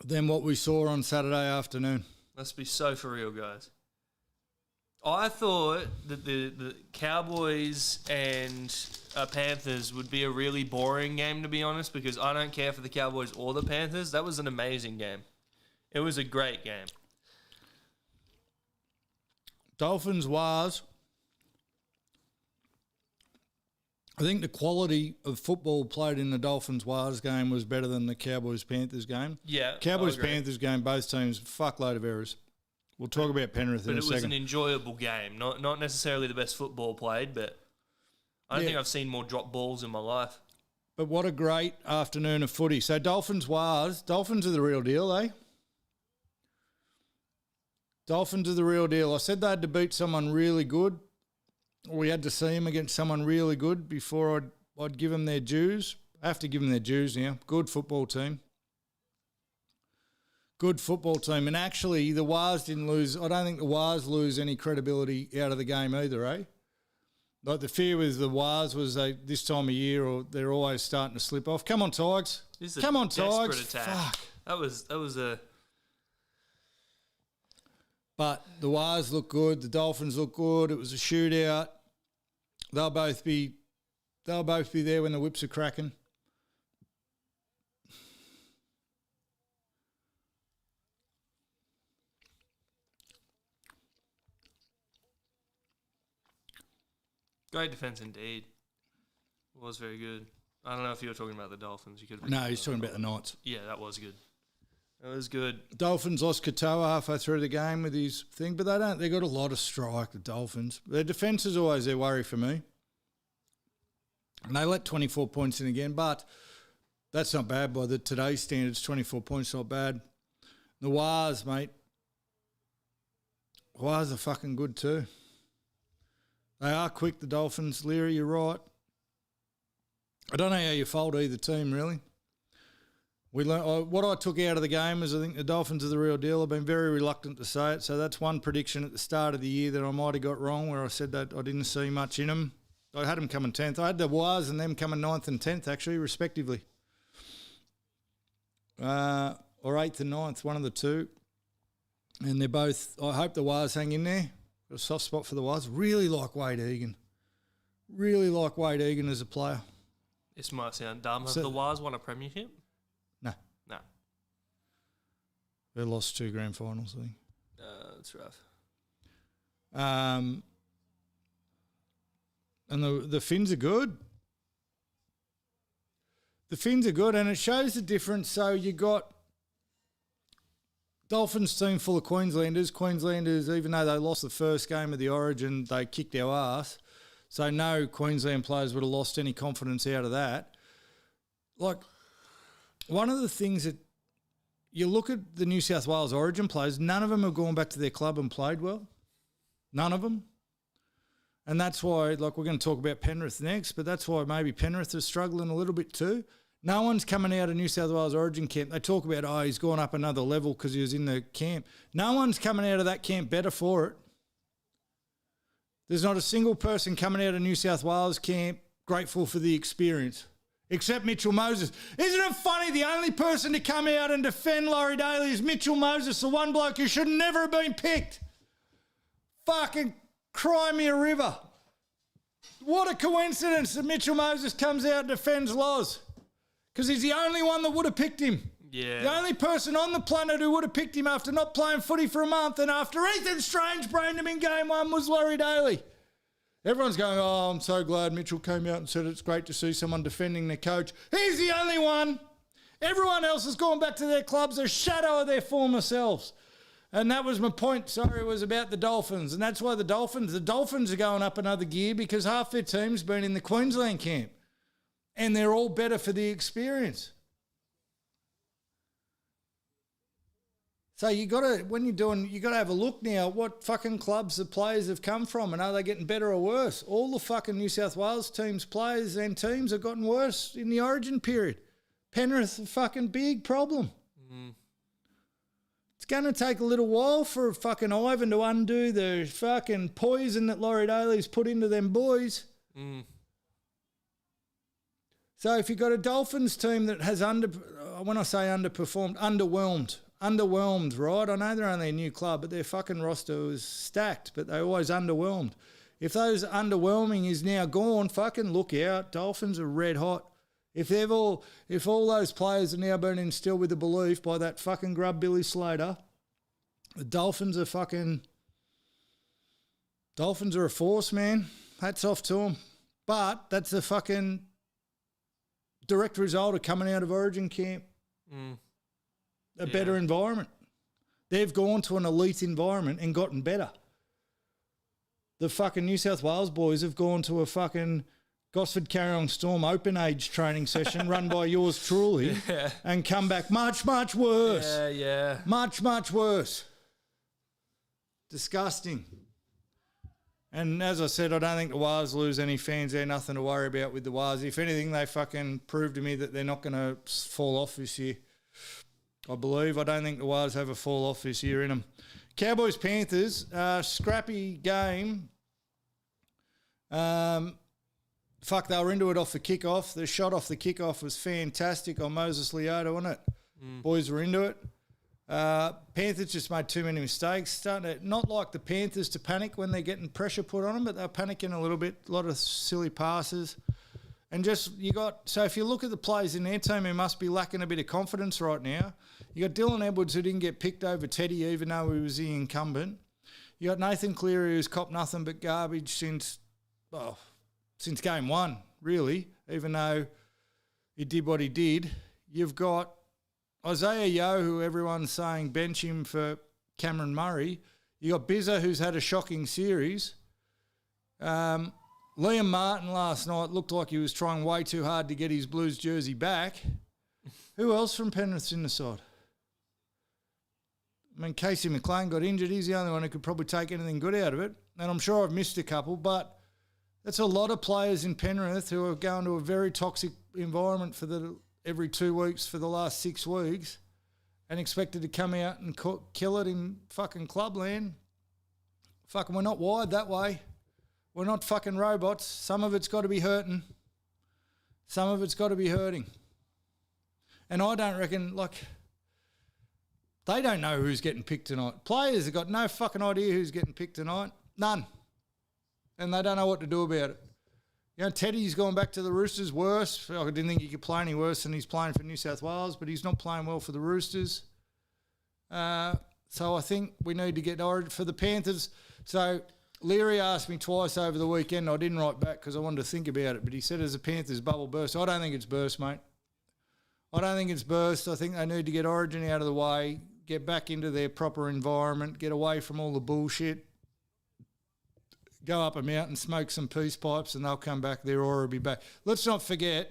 than what we saw on Saturday afternoon? Let's be so for real, guys. I thought that the Cowboys and Panthers would be a really boring game, to be honest, because I don't care for the Cowboys or the Panthers. That was an amazing game. It was a great game. Dolphins was. I think the quality of football played in the Dolphins-Wars game was better than the Cowboys-Panthers game. Yeah, Cowboys-Panthers game, both teams, fuckload of errors. We'll talk about Penrith in a second. But it was an enjoyable game. Not necessarily the best football played, but I don't think I've seen more drop balls in my life. But what a great afternoon of footy. So Dolphins are the real deal, eh? Dolphins are the real deal. I said they had to beat someone really good. We had to see them against someone really good before I'd give them their dues. I have to give them their dues now. Good football team. Good football team. And actually, the Wars didn't lose. I don't think the Wars lose any credibility out of the game either, eh? Like the fear with the Wars was this time of year, or they're always starting to slip off. Come on, Tigers. Come on, Tigers. Attack. Fuck. That was a... But the Wars look good. The Dolphins look good. It was a shootout. They'll both be there when the whips are cracking. Great defence indeed. It was very good. I don't know if you were talking about the Dolphins. You could. No, he's talking about the Knights. Yeah, that was good. That was good. Dolphins lost Katoa halfway through the game with his thing, but they got a lot of strike, the Dolphins. Their defence is always their worry for me. And they let 24 points in again, but that's not bad by today's standards. 24 points, not bad. The Wars, mate. Wars are fucking good too. They are quick, the Dolphins. Leary, you're right. I don't know how you fold either team, really. What I took out of the game is I think the Dolphins are the real deal. I've been very reluctant to say it, so that's one prediction at the start of the year that I might have got wrong, where I said that I didn't see much in them. I had them coming 10th. I had the Wires and them coming 9th and 10th, actually, respectively. Or 8th and 9th, one of the two. And they're both, I hope the Wires hang in there. Got a soft spot for the Wires. Really like Wade Egan. Really like Wade Egan as a player. This might sound dumb. Have the Wires won a premiership? No. No. They lost 2 grand finals, I think. That's rough. And the Finns are good. The Finns are good, and it shows the difference. So you got Dolphins team full of Queenslanders. Queenslanders, even though they lost the first game of the Origin, they kicked our ass. So no Queensland players would have lost any confidence out of that. Like, one of the things that you look at the New South Wales Origin players, none of them have gone back to their club and played well. None of them. And that's why, like, we're going to talk about Penrith next, but that's why maybe Penrith is struggling a little bit too. No one's coming out of New South Wales Origin camp. They talk about, he's gone up another level because he was in the camp. No one's coming out of that camp better for it. There's not a single person coming out of New South Wales camp grateful for the experience, except Mitchell Moses. Isn't it funny the only person to come out and defend Laurie Daley is Mitchell Moses, the one bloke who should never have been picked? Fucking cry me a river. What a coincidence that Mitchell Moses comes out and defends Loz, because he's the only one that would have picked him. Yeah. The only person on the planet who would have picked him after not playing footy for a month and after Ethan Strange brained him in game 1 was Laurie Daley. Everyone's going, I'm so glad Mitchell came out and said it's great to see someone defending their coach. He's the only one. Everyone else has gone back to their clubs, a shadow of their former selves. And that was my point, sorry, it was about the Dolphins. And that's why the Dolphins are going up another gear, because half their team's been in the Queensland camp. And they're all better for the experience. So you got to have a look now at what fucking clubs the players have come from, and are they getting better or worse? All the fucking New South Wales players and teams have gotten worse in the Origin period. Penrith, a fucking big problem. Mm. It's going to take a little while for fucking Ivan to undo the fucking poison that Laurie Daley's put into them boys. Mm. So if you've got a Dolphins team that has when I say underperformed, underwhelmed, right? I know they're only a new club, but their fucking roster was stacked, but they always underwhelmed. If those underwhelming is now gone, fucking look out. Dolphins are red hot. If all those players are now being instilled with the belief by that fucking grub Billy Slater, the Dolphins are a force, man. Hats off to them. But that's a fucking direct result of coming out of Origin camp. A better environment. They've gone to an elite environment and gotten better. The fucking New South Wales boys have gone to a fucking Gosford Carry-On Storm open age training session run by yours truly and come back much, much worse. Yeah. Much, much worse. Disgusting. And as I said, I don't think the Wars lose any fans there. Nothing to worry about with the Wars. If anything, they fucking prove to me that they're not going to fall off this year. I believe. I don't think the Wars have a fall off this year in them. Cowboys-Panthers, scrappy game. Fuck, they were into it off the kickoff. The shot off the kickoff was fantastic on Moses Leota, wasn't it? Boys were into it. Panthers just made too many mistakes. Starting to, not like the Panthers to panic when they're getting pressure put on them, but they're panicking a little bit. A lot of silly passes. And just, so if you look at the players in their team who must be lacking a bit of confidence right now, you got Dylan Edwards who didn't get picked over Teddy even though he was the incumbent. You got Nathan Cleary who's copped nothing but garbage since game one, really, even though he did what he did. You've got Isaiah Yeo, who everyone's saying bench him for Cameron Murray. You got Bizza, who's had a shocking series. Liam Martin last night looked like he was trying way too hard to get his Blues jersey back. Who else from Penrith's in the side? I mean, Casey McLean got injured. He's the only one who could probably take anything good out of it. And I'm sure I've missed a couple, but that's a lot of players in Penrith who are going to a very toxic environment for every 2 weeks for the last 6 weeks and expected to come out and kill it in fucking clubland. Fucking, we're not wired that way. We're not fucking robots. Some of it's got to be hurting. Some of it's got to be hurting. And I don't reckon, they don't know who's getting picked tonight. Players have got no fucking idea who's getting picked tonight. None. And they don't know what to do about it. You know, Teddy's gone back to the Roosters worse. I didn't think he could play any worse than he's playing for New South Wales, but he's not playing well for the Roosters. So I think we need to get Origin for the Panthers. So Leary asked me twice over the weekend. I didn't write back because I wanted to think about it, but he said, has the Panthers bubble burst? I don't think it's burst, mate. I don't think it's burst. I think they need to get Origin out of the way, get back into their proper environment, get away from all the bullshit, go up a mountain, smoke some peace pipes, and they'll come back. Their aura will be back. Let's not forget,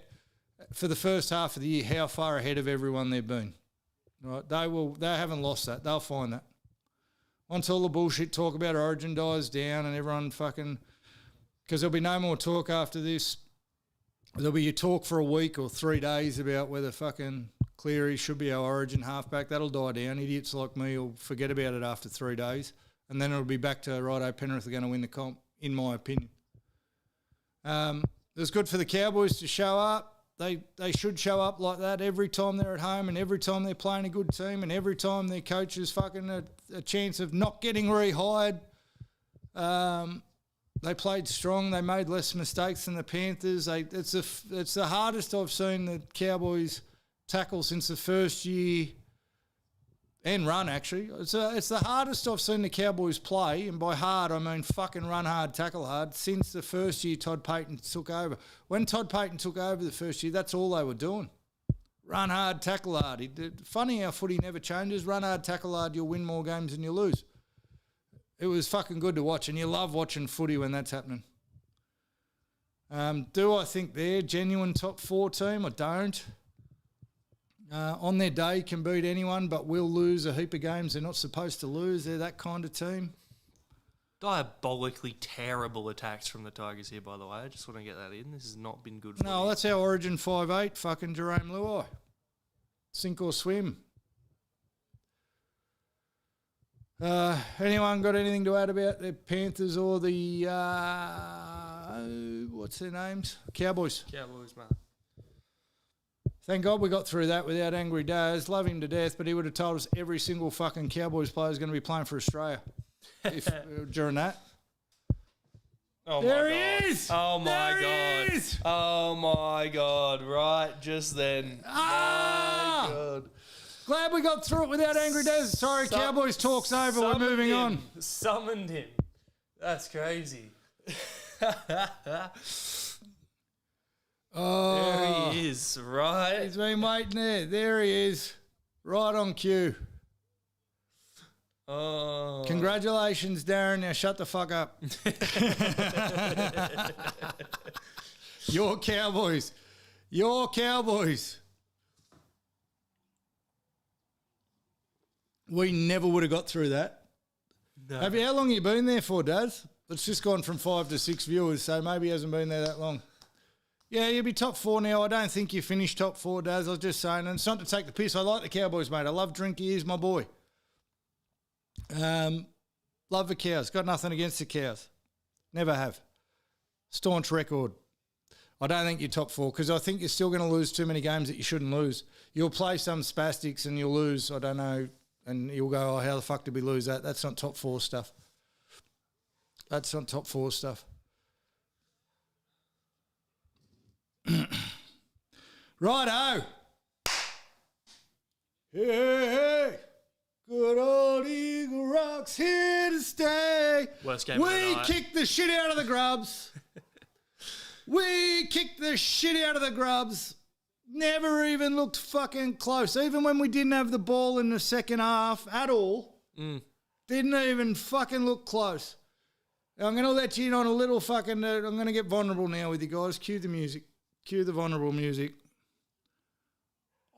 for the first half of the year, how far ahead of everyone they've been. Right? They haven't lost that. They'll find that. Once all the bullshit talk about Origin dies down and everyone fucking... Because there'll be no more talk after this. There'll be a talk for a week or 3 days about whether fucking Cleary should be our Origin halfback. That'll die down. Idiots like me will forget about it after 3 days. And then it'll be back to, righto, Penrith are going to win the comp, in my opinion. It was good for the Cowboys to show up. They should show up like that every time they're at home and every time they're playing a good team and every time their coach is fucking a chance of not getting rehired. They played strong. They made less mistakes than the Panthers. It's the hardest I've seen the Cowboys tackle since the first year and run, actually. It's the hardest I've seen the Cowboys play, and by hard I mean fucking run hard, tackle hard, since the first year Todd Payton took over. When Todd Payton took over the first year, that's all they were doing. Run hard, tackle hard. Funny how footy never changes. Run hard, tackle hard, you'll win more games than you lose. It was fucking good to watch, and you love watching footy when that's happening. Do I think they're genuine top 4 team? I don't. On their day can beat anyone, but will lose a heap of games they're not supposed to lose. They're that kind of team. Diabolically terrible attacks from the Tigers here, by the way. I just want to get that in. This has not been good for No, me. that's our Origin 5'8", fucking Jerome Luai. Sink or swim. Anyone got anything to add about the Panthers or the, what's their names? Cowboys. Cowboys, mate. Thank God we got through that without Angry Daz. Love him to death, but he would have told us every single fucking Cowboys player is going to be playing for Australia during that. Oh there my he God. is! Oh my there God! He is! Oh my God! Right, just then. Ah! My God! Glad we got through it without Angry Daz. Sorry, Cowboys talk's over. We're moving on. Summoned him. That's crazy. Oh, there he is, right? He's been waiting there. There he is, right on cue. Oh. Congratulations, Darren. Now shut the fuck up. Your Cowboys. Your Cowboys. We never would have got through that. No. How long have you been there for, Daz? It's just gone from 5 to 6 viewers, so maybe he hasn't been there that long. Yeah, you'll be top 4 now. I don't think you finished top 4, Daz. I was just saying, and it's not to take the piss. I like the Cowboys, mate. I love Drinky. He's my boy. Love the Cows. Got nothing against the Cows. Never have. Staunch record. I don't think you're top 4 because I think you're still going to lose too many games that you shouldn't lose. You'll play some spastics and you'll lose, I don't know, and you'll go, oh, how the fuck did we lose that? That's not top 4 stuff. That's not top 4 stuff. Righto. Hey. Good old Eagle Rock's here to stay. Worst game of the night. We kicked the shit out of the Grubs. We kicked the shit out of the Grubs. Never even looked fucking close. Even when we didn't have the ball in the second half at all, didn't even fucking look close. I'm going to let you in on a little fucking... I'm going to get vulnerable now with you guys. Cue the music. Cue the vulnerable music.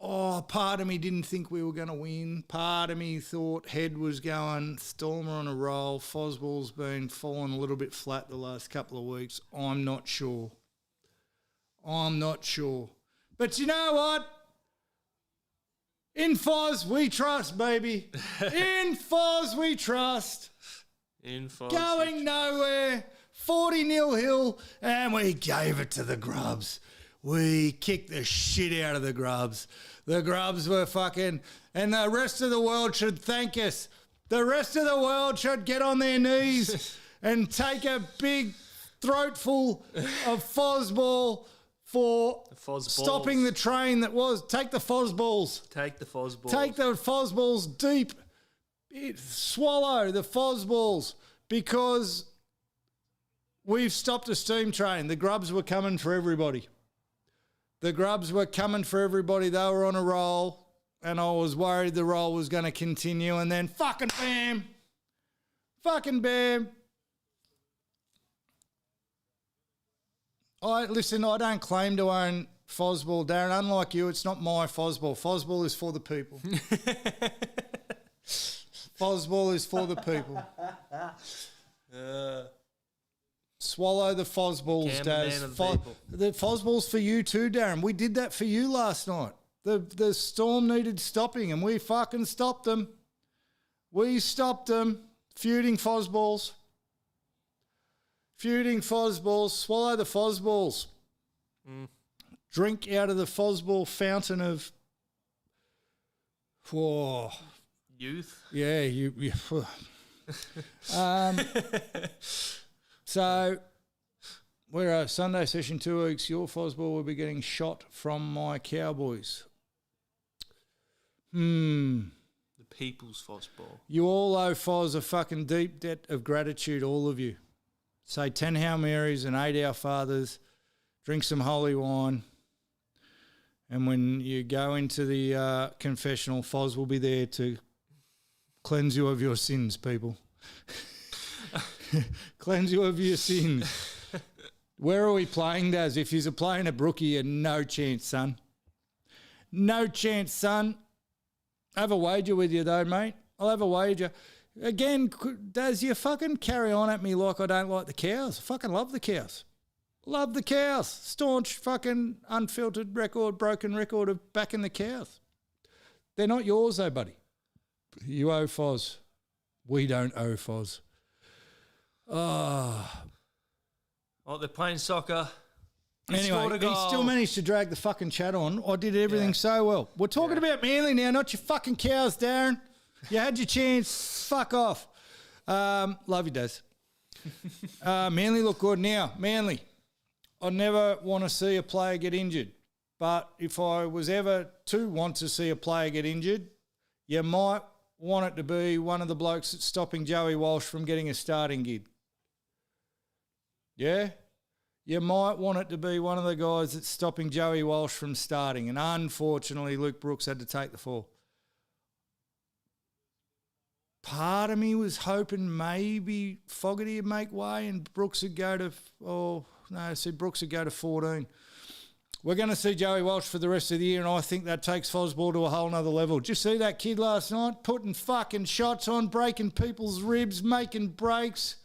Oh, part of me didn't think we were going to win. Part of me thought Head was going, Stormer on a roll. Fosball's been falling a little bit flat the last couple of weeks. I'm not sure. But you know what? In Foz, we trust, baby. In Foz, we trust. Going nowhere. 40-0 Hill, and we gave it to the Grubs. We kicked the shit out of the Grubs. The Grubs were fucking... And the rest of the world should thank us. The rest of the world should get on their knees and take a big throatful of Fosball for stopping the train that was... Take the Fosballs. Take the Fosballs. Take the Fosballs deep. Swallow the Fosballs because we've stopped a steam train. The Grubs were coming for everybody. The Grubs were coming for everybody. They were on a roll, and I was worried the roll was going to continue, and then fucking bam. Fucking bam. Listen, I don't claim to own Fosball, Darren. Unlike you, it's not my Fosball. Fosball is for the people. Fosball is for the people. Swallow the Fosballs, Daz. The Fosballs for you too, Darren. We did that for you last night. The Storm needed stopping, and we fucking stopped them. We stopped them. Feuding Fosballs. Swallow the Fosballs. Drink out of the Fosball fountain of... Whoa. Youth? Yeah, you so we're a Sunday session 2 weeks. Your Fosball will be getting shot from my Cowboys. The people's Fosball. You all owe Foz a fucking deep debt of gratitude, all of you. Say 10 Hail Marys and 8 Our Fathers. Drink some holy wine. And when you go into the confessional, Foz will be there to cleanse you of your sins, people. Cleanse you of your sins. Where are we playing, Daz? If you're playing at Brookie, no chance, son. No chance, son. I have a wager with you, though, mate. I'll have a wager. Again, Daz, you fucking carry on at me like I don't like the Cows. I fucking love the Cows. Love the Cows. Staunch fucking unfiltered record, broken record of backing the Cows. They're not yours, though, buddy. You owe Foz. We don't owe Foz. Oh, they're playing soccer. Anyway, he still managed to drag the fucking chat on. I did everything so well. We're talking about Manly now, not your fucking Cows, Darren. You had your chance. Fuck off. Love you, Daz. Manly look good now. Manly. I never want to see a player get injured. But if I was ever to want to see a player get injured, you might want it to be one of the blokes that's stopping Joey Walsh from getting a starting gig. Yeah? You might want it to be one of the guys that's stopping Joey Walsh from starting. And unfortunately, Luke Brooks had to take the fall. Part of me was hoping maybe Fogarty would make way and Brooks would go to... Brooks would go to 14. We're going to see Joey Walsh for the rest of the year, and I think that takes Fosball to a whole nother level. Did you see that kid last night putting fucking shots on, breaking people's ribs, making breaks?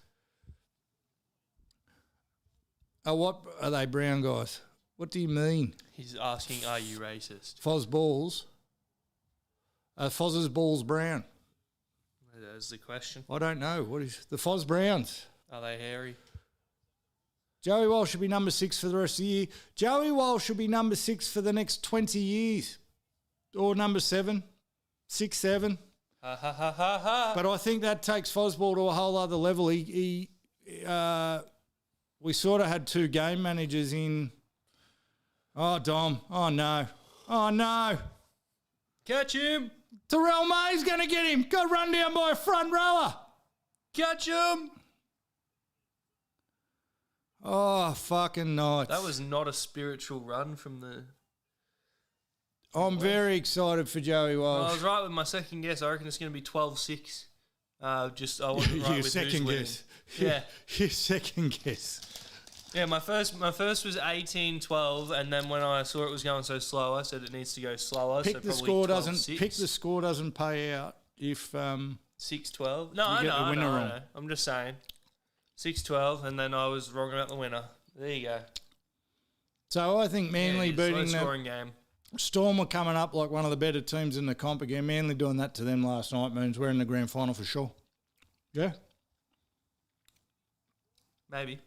Oh, what are they, brown guys? What do you mean? He's asking, are you racist? Fosballs. Foz's balls brown. That's the question. I don't know. What is the Foz Browns? Are they hairy? Joey Walsh should be number 6 for the rest of the year. Joey Walsh should be number 6 for the next 20 years. Or number 7. 6, 7. Ha ha ha ha ha. But I think that takes Fosball to a whole other level. We sort of had 2 game managers in. Oh, Dom. Oh, no. Oh, no. Catch him. Terrell May's going to get him. Got run down by a front rower. Catch him. Oh, fucking nice. That was not a spiritual run from the... I'm very excited for Joey Walsh. Well, I was right with my second guess. I reckon it's going to be 12-6. I wasn't right Your with second who's guess. winning. Yeah. Your second guess. Yeah, my first was 18-12, and then when I saw it was going so slow, I said it needs to go slower. Pick the score doesn't pay out if 6-12. No, you I get the winner know. wrong. I'm just saying 6-12, and then I was wrong about the winner. There you go. So I think Manly beating slow them. scoring game. Storm were coming up like one of the better teams in the comp again. Manly doing that to them last night means we're in the grand final for sure. Yeah. Maybe.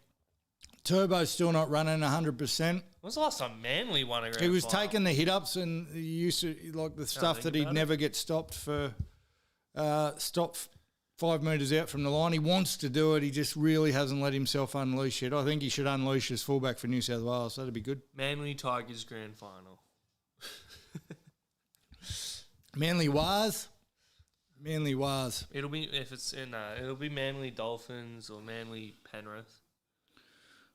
Turbo's still not running 100%. When was the last time Manly won a grand He was final? taking the hit-ups and he used to, like the stuff that he'd never get stopped for, 5 metres out from the line. He wants to do it. He just really hasn't let himself unleash it. I think he should unleash his fullback for New South Wales. That'd be good. Manly Tigers grand final. Manly was. It'll be it'll be Manly Dolphins or Manly Penrith.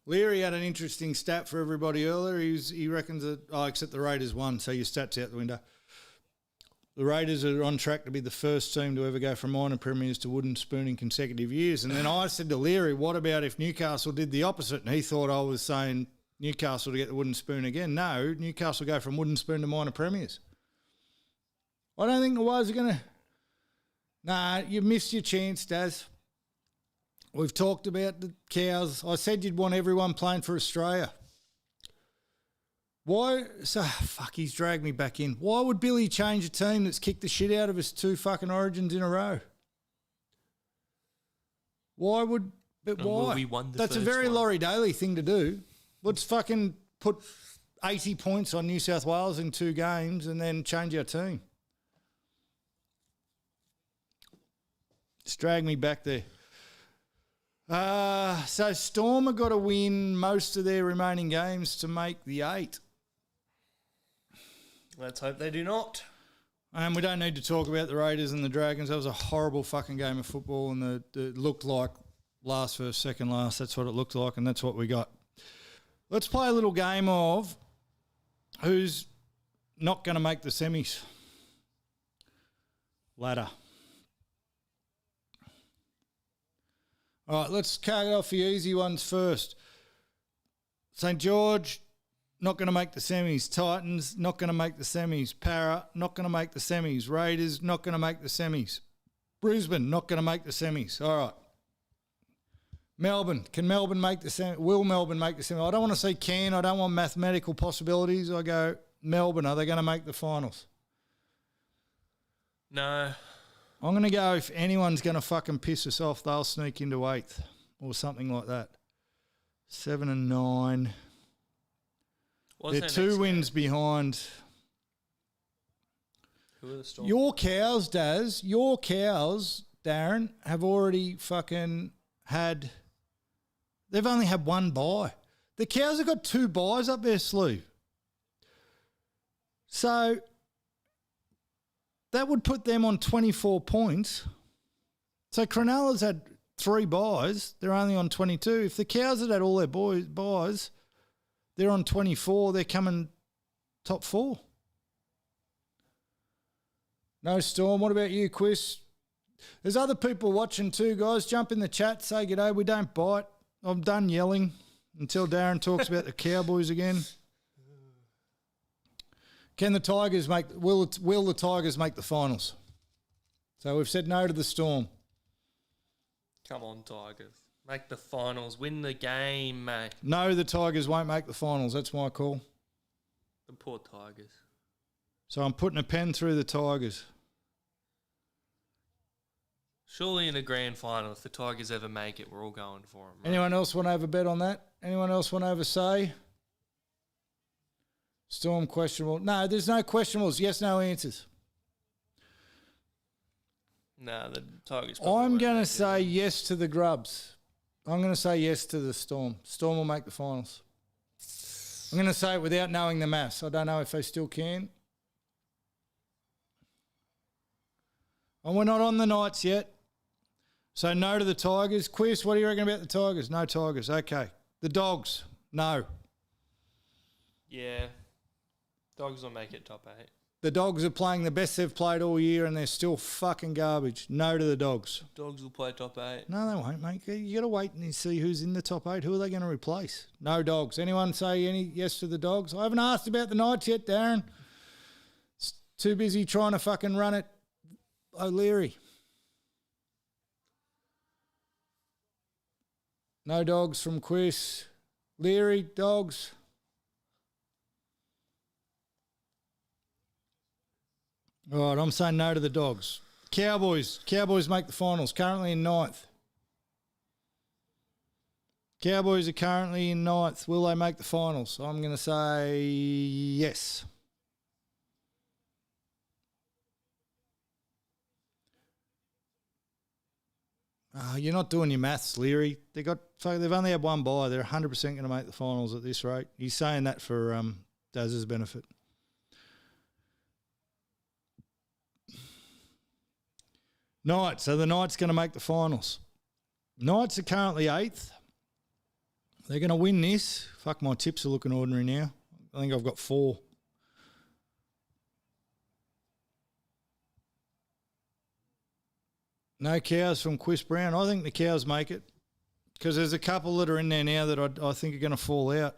Leary had an interesting stat for everybody earlier. He reckons that, except the Raiders won, so your stats out the window. The Raiders are on track to be the first team to ever go from minor premiers to wooden spoon in consecutive years. And then I said to Leary, what about if Newcastle did the opposite? And he thought I was saying Newcastle to get the wooden spoon again. No, Newcastle go from wooden spoon to minor premiers. I don't think the Warriors are going to... Nah, you missed your chance, Daz. We've talked about the Cows. I said you'd want everyone playing for Australia. Why? So, fuck, he's dragged me back in. Why would Billy change a team that's kicked the shit out of us 2 fucking Origins in a row? Why would... But And why? we won the That's a first very one. Laurie Daley thing to do. Let's fucking put 80 points on New South Wales in 2 games and then change our team. Just drag me back there. So Storm have got to win most of their remaining games to make the 8. Let's hope they do not. We don't need to talk about the Raiders and the Dragons. That was a horrible fucking game of football, and it looked like last versus second last. That's what it looked like, and that's what we got. Let's play a little game of who's not going to make the semis. Ladder. All right, let's cut off the easy ones first. St. George, not going to make the semis. Titans, not going to make the semis. Para, not going to make the semis. Raiders, not going to make the semis. Brisbane, not going to make the semis. All right. Melbourne, can Melbourne make the semis? Will Melbourne make the semis? I don't want to say can. I don't want mathematical possibilities. I go, Melbourne, are they going to make the finals? No. I'm going to go, if anyone's going to fucking piss us off, they'll sneak into 8th or something like that. 7 and 9. What's They're their 2 next wins game? behind. Who are the Storm? Your Cows, Darren, have already fucking had... They've only had 1 bye. The Cows have got 2 byes up their sleeve. So... that would put them on 24 points. So Cronulla's had 3 byes. They're only on 22. If the Cows had all their byes, they're on 24. They're coming top 4. No Storm. What about you, Quiz? There's other people watching too, guys. Jump in the chat. Say g'day. We don't bite. I'm done yelling until Darren talks about the Cowboys again. Can the Tigers make? Will the Tigers make the finals? So we've said no to the Storm. Come on, Tigers. Make the finals. Win the game, mate. No, the Tigers won't make the finals. That's my call. The poor Tigers. So I'm putting a pen through the Tigers. Surely in a grand final, if the Tigers ever make it, we're all going for them. Right? Anyone else want to have a bet on that? Anyone else want to have a say? Storm questionable. No, there's no questionables. Yes, no answers. No, the Tigers. I'm going to say yes to the Grubs. I'm going to say yes to the Storm. Storm will make the finals. I'm going to say it without knowing the maths. I don't know if they still can. And we're not on the Knights yet. So no to the Tigers. Quiz, what do you reckon about the Tigers? No Tigers. Okay. The Dogs. No. Yeah. Dogs will make it top 8. The Dogs are playing the best they've played all year and they're still fucking garbage. No to the Dogs. Dogs will play top 8. No, they won't, mate. You got to wait and see who's in the top 8. Who are they going to replace? No Dogs. Anyone say any yes to the Dogs? I haven't asked about the Knights yet, Darren. It's too busy trying to fucking run it. O'Leary. No Dogs from Quiz. Leary, Dogs. All right, I'm saying no to the Dogs. Cowboys. Cowboys make the finals. Currently in 9th. Cowboys are currently in 9th. Will they make the finals? I'm going to say yes. You're not doing your maths, Leary. They've only had one bye. They're 100% going to make the finals at this rate. He's saying that for Daz's benefit. Knights. So the Knights going to make the finals. Knights are currently 8th. They're going to win this. Fuck, my tips are looking ordinary now. I think I've got 4. No Cows from Chris Brown. I think the Cows make it because there's a couple that are in there now that I think are going to fall out.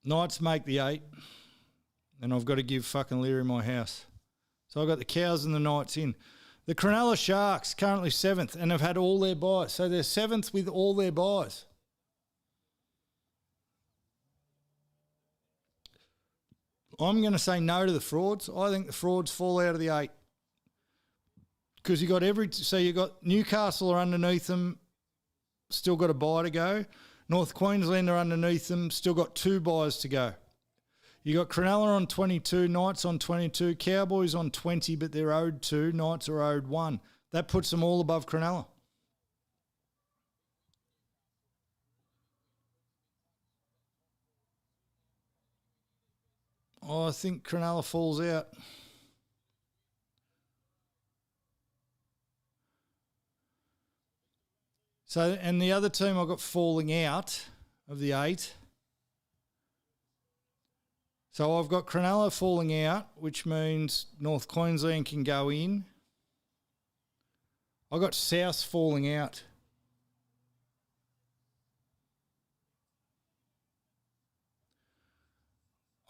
Knights make the 8, and I've got to give fucking Leary my house. So I've got the Cows and the Knights in. The Cronulla Sharks, currently 7th, and have had all their buys. So they're 7th with all their buys. I'm going to say no to the Frauds. I think the Frauds fall out of the 8. Because you got Newcastle are underneath them, still got a bye to go. North Queensland are underneath them, still got 2 byes to go. You got Cronulla on 22, Knights on 22, Cowboys on 20, but they're owed 2, Knights are owed 1. That puts them all above Cronulla. I think Cronulla falls out. So, and the other team I've got falling out of the 8. So I've got Cronulla falling out, which means North Queensland can go in. I've got South falling out.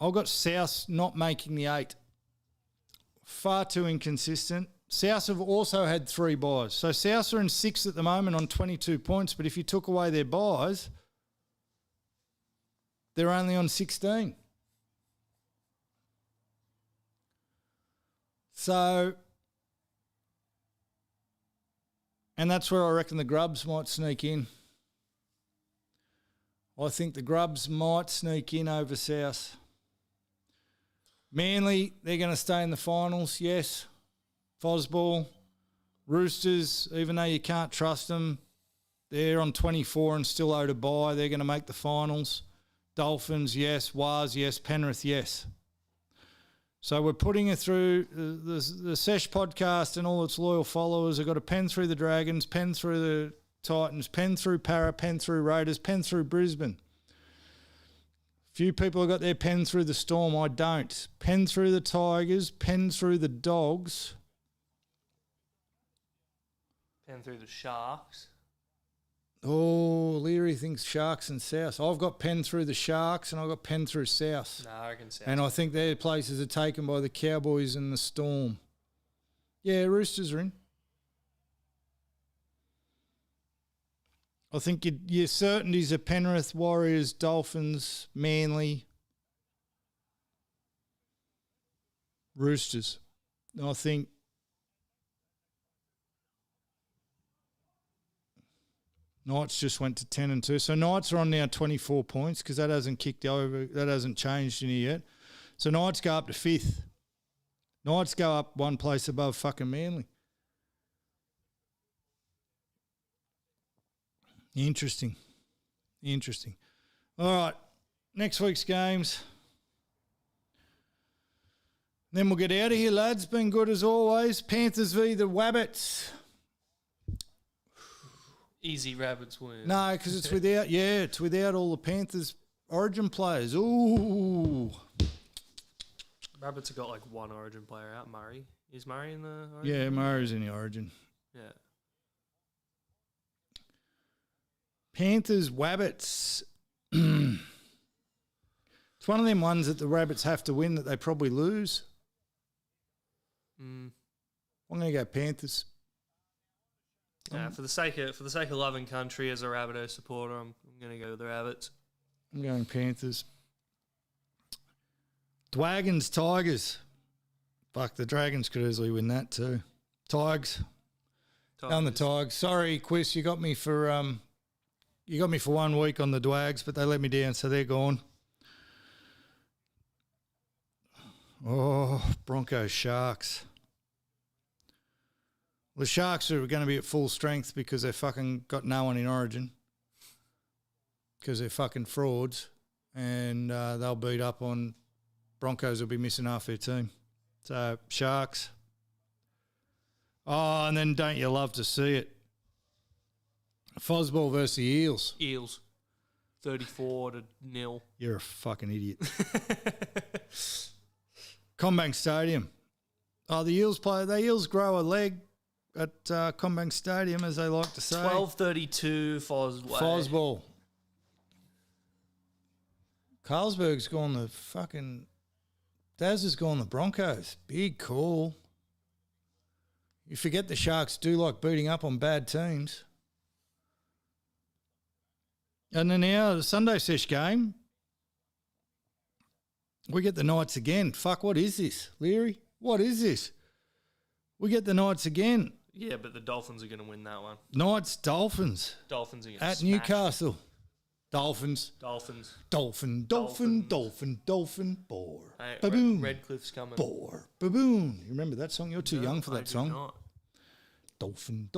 I've got South not making the 8. Far too inconsistent. South have also had 3 byes. So South are in 6th at the moment on 22 points, but if you took away their byes, they're only on 16. So, and that's where I reckon the Grubs might sneak in. I think the Grubs might sneak in over South. Manly, they're going to stay in the finals, yes. Fosball, Roosters, even though you can't trust them, they're on 24 and still owed a bye. They're going to make the finals. Dolphins, yes. Wars, yes. Penrith, yes. So we're putting it through the Sesh podcast and all its loyal followers have got a pen through the Dragons, pen through the Titans, pen through Para, pen through Raiders, pen through Brisbane. Few people have got their pen through the Storm. I don't. Pen through the Tigers, pen through the Dogs. Pen through the Sharks. Oh, Leary Leary thinks Sharks and South. I've got Penn through the Sharks and I've got Penn through South. No, I reckon South. And I think their places are taken by the Cowboys and the Storm. Yeah, Roosters are in. I think your certainties are Penrith, Warriors, Dolphins, Manly, Roosters. I think Knights just went to 10-2. So Knights are on now 24 points because that hasn't kicked over. That hasn't changed any yet. So Knights go up to 5th. Knights go up one place above fucking Manly. Interesting. All right, next week's games. Then we'll get out of here, lads. Been good as always. Panthers v. the Wabbits. Easy Rabbits win. No, because it's without all the Panthers origin players. Ooh. Rabbits have got like one origin player out, Murray. Is Murray in the origin? Yeah, Murray's in the origin. Yeah. Panthers, Wabbits. It's one of them ones that the Rabbits have to win that they probably lose. I'm going to go Panthers. Yeah, for the sake of loving country as a Rabbitoh supporter, I'm going to go with the Rabbits. I'm going Panthers. Dragons, Tigers. Fuck, the Dragons could easily win that too. Tigers. Down the Tigers. Sorry, Quiz, you got me for 1 week on the Dwags, but they let me down, so they're gone. Oh, Broncos, Sharks. The Sharks are going to be at full strength because they've fucking got no one in Origin because they're fucking frauds, and they'll beat up on Broncos. Will be missing half their team. So Sharks. Oh, and then don't you love to see it? Fosball versus the Eels. Eels. 34-0. You're a fucking idiot. Combank Stadium. Oh, the Eels grow a leg at Combank Stadium, as they like to say. 12:32 Fosway. Fosball. Carlsberg's gone the fucking... Daz has gone the Broncos. Big call. You forget the Sharks do like beating up on bad teams. And then now the Sunday Sesh game. We get the Knights again. Fuck, what is this, Leary? What is this? We get the Knights again. Yeah, but the Dolphins are going to win that one. Knights, Dolphins. Dolphins are going to at Newcastle. Dolphins. Dolphin. Boar. Hey, Baboon. Redcliffe's coming. Boar. Baboon. You remember that song? You're too young for that song. Not. Dolphin.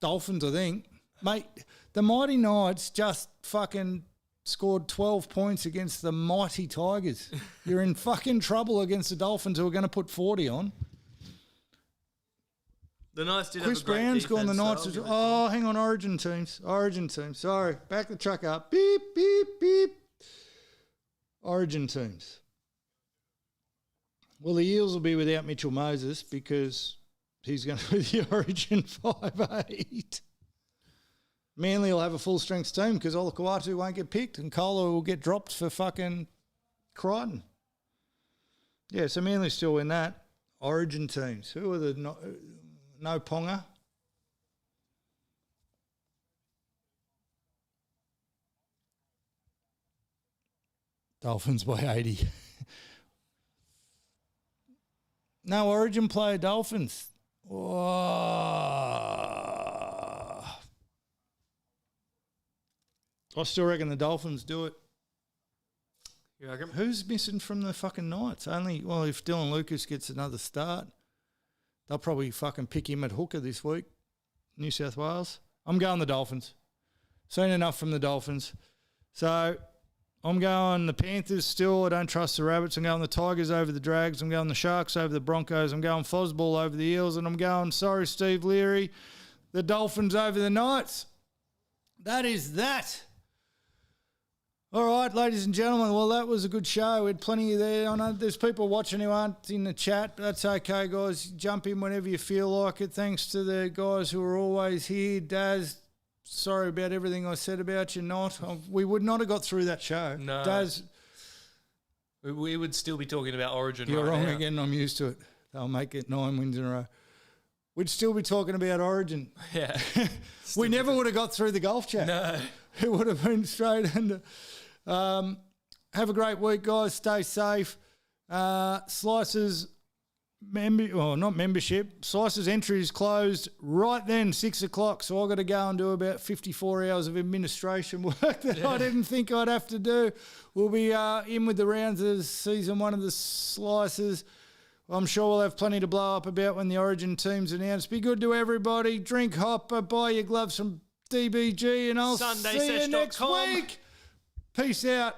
Dolphins, I think. Mate, the Mighty Knights just fucking scored 12 points against the Mighty Tigers. You're in fucking trouble against the Dolphins who are going to put 40 on. The Knights did Chris have a great Brown's defense, gone the Knights. Oh, hang on, Origin teams. Sorry, back the truck up. Beep, beep, beep. Origin teams. Well, the Eels will be without Mitchell Moses because he's going to be the Origin 5'8". Manly will have a full-strength team because Olakau'atu won't get picked and Kola will get dropped for fucking Crichton. Yeah, so Manly still win that. Origin teams. Who are the... No Ponga. Dolphins by 80. No Origin player, Dolphins. Oh. I still reckon the Dolphins do it. You reckon? Who's missing from the fucking Knights? If Dylan Lucas gets another start, they'll probably fucking pick him at hooker this week. New South Wales. I'm going the Dolphins. Seen enough from the Dolphins. So I'm going the Panthers still. I don't trust the Rabbits. I'm going the Tigers over the Drags. I'm going the Sharks over the Broncos. I'm going Fosball over the Eels. And I'm going, sorry, Steve Leary, the Dolphins over the Knights. That is that. All right, ladies and gentlemen, well, that was a good show. We had plenty there. I know there's people watching who aren't in the chat, but that's okay, guys. Jump in whenever you feel like it. Thanks to the guys who are always here. Daz, sorry about everything I said about you. We would not have got through that show. No. Daz, we would still be talking about Origin you're right wrong now. again. I'm used to it. They'll make it 9 wins in a row. We'd still be talking about Origin. Yeah. We never would have got through the golf chat. No. It would have been straight into. Have a great week, guys. Stay safe. Slices, not membership. Slices entry is closed right then, 6 o'clock. So I've got to go and do about 54 hours of administration work that I didn't think I'd have to do. We'll be in with the rounds of season 1 of the Slices. I'm sure we'll have plenty to blow up about when the Origin team's announced. Be good to everybody. Drink Hopper. Buy your gloves from DBG. And I'll see you next SundaySesh.com. week. Peace out.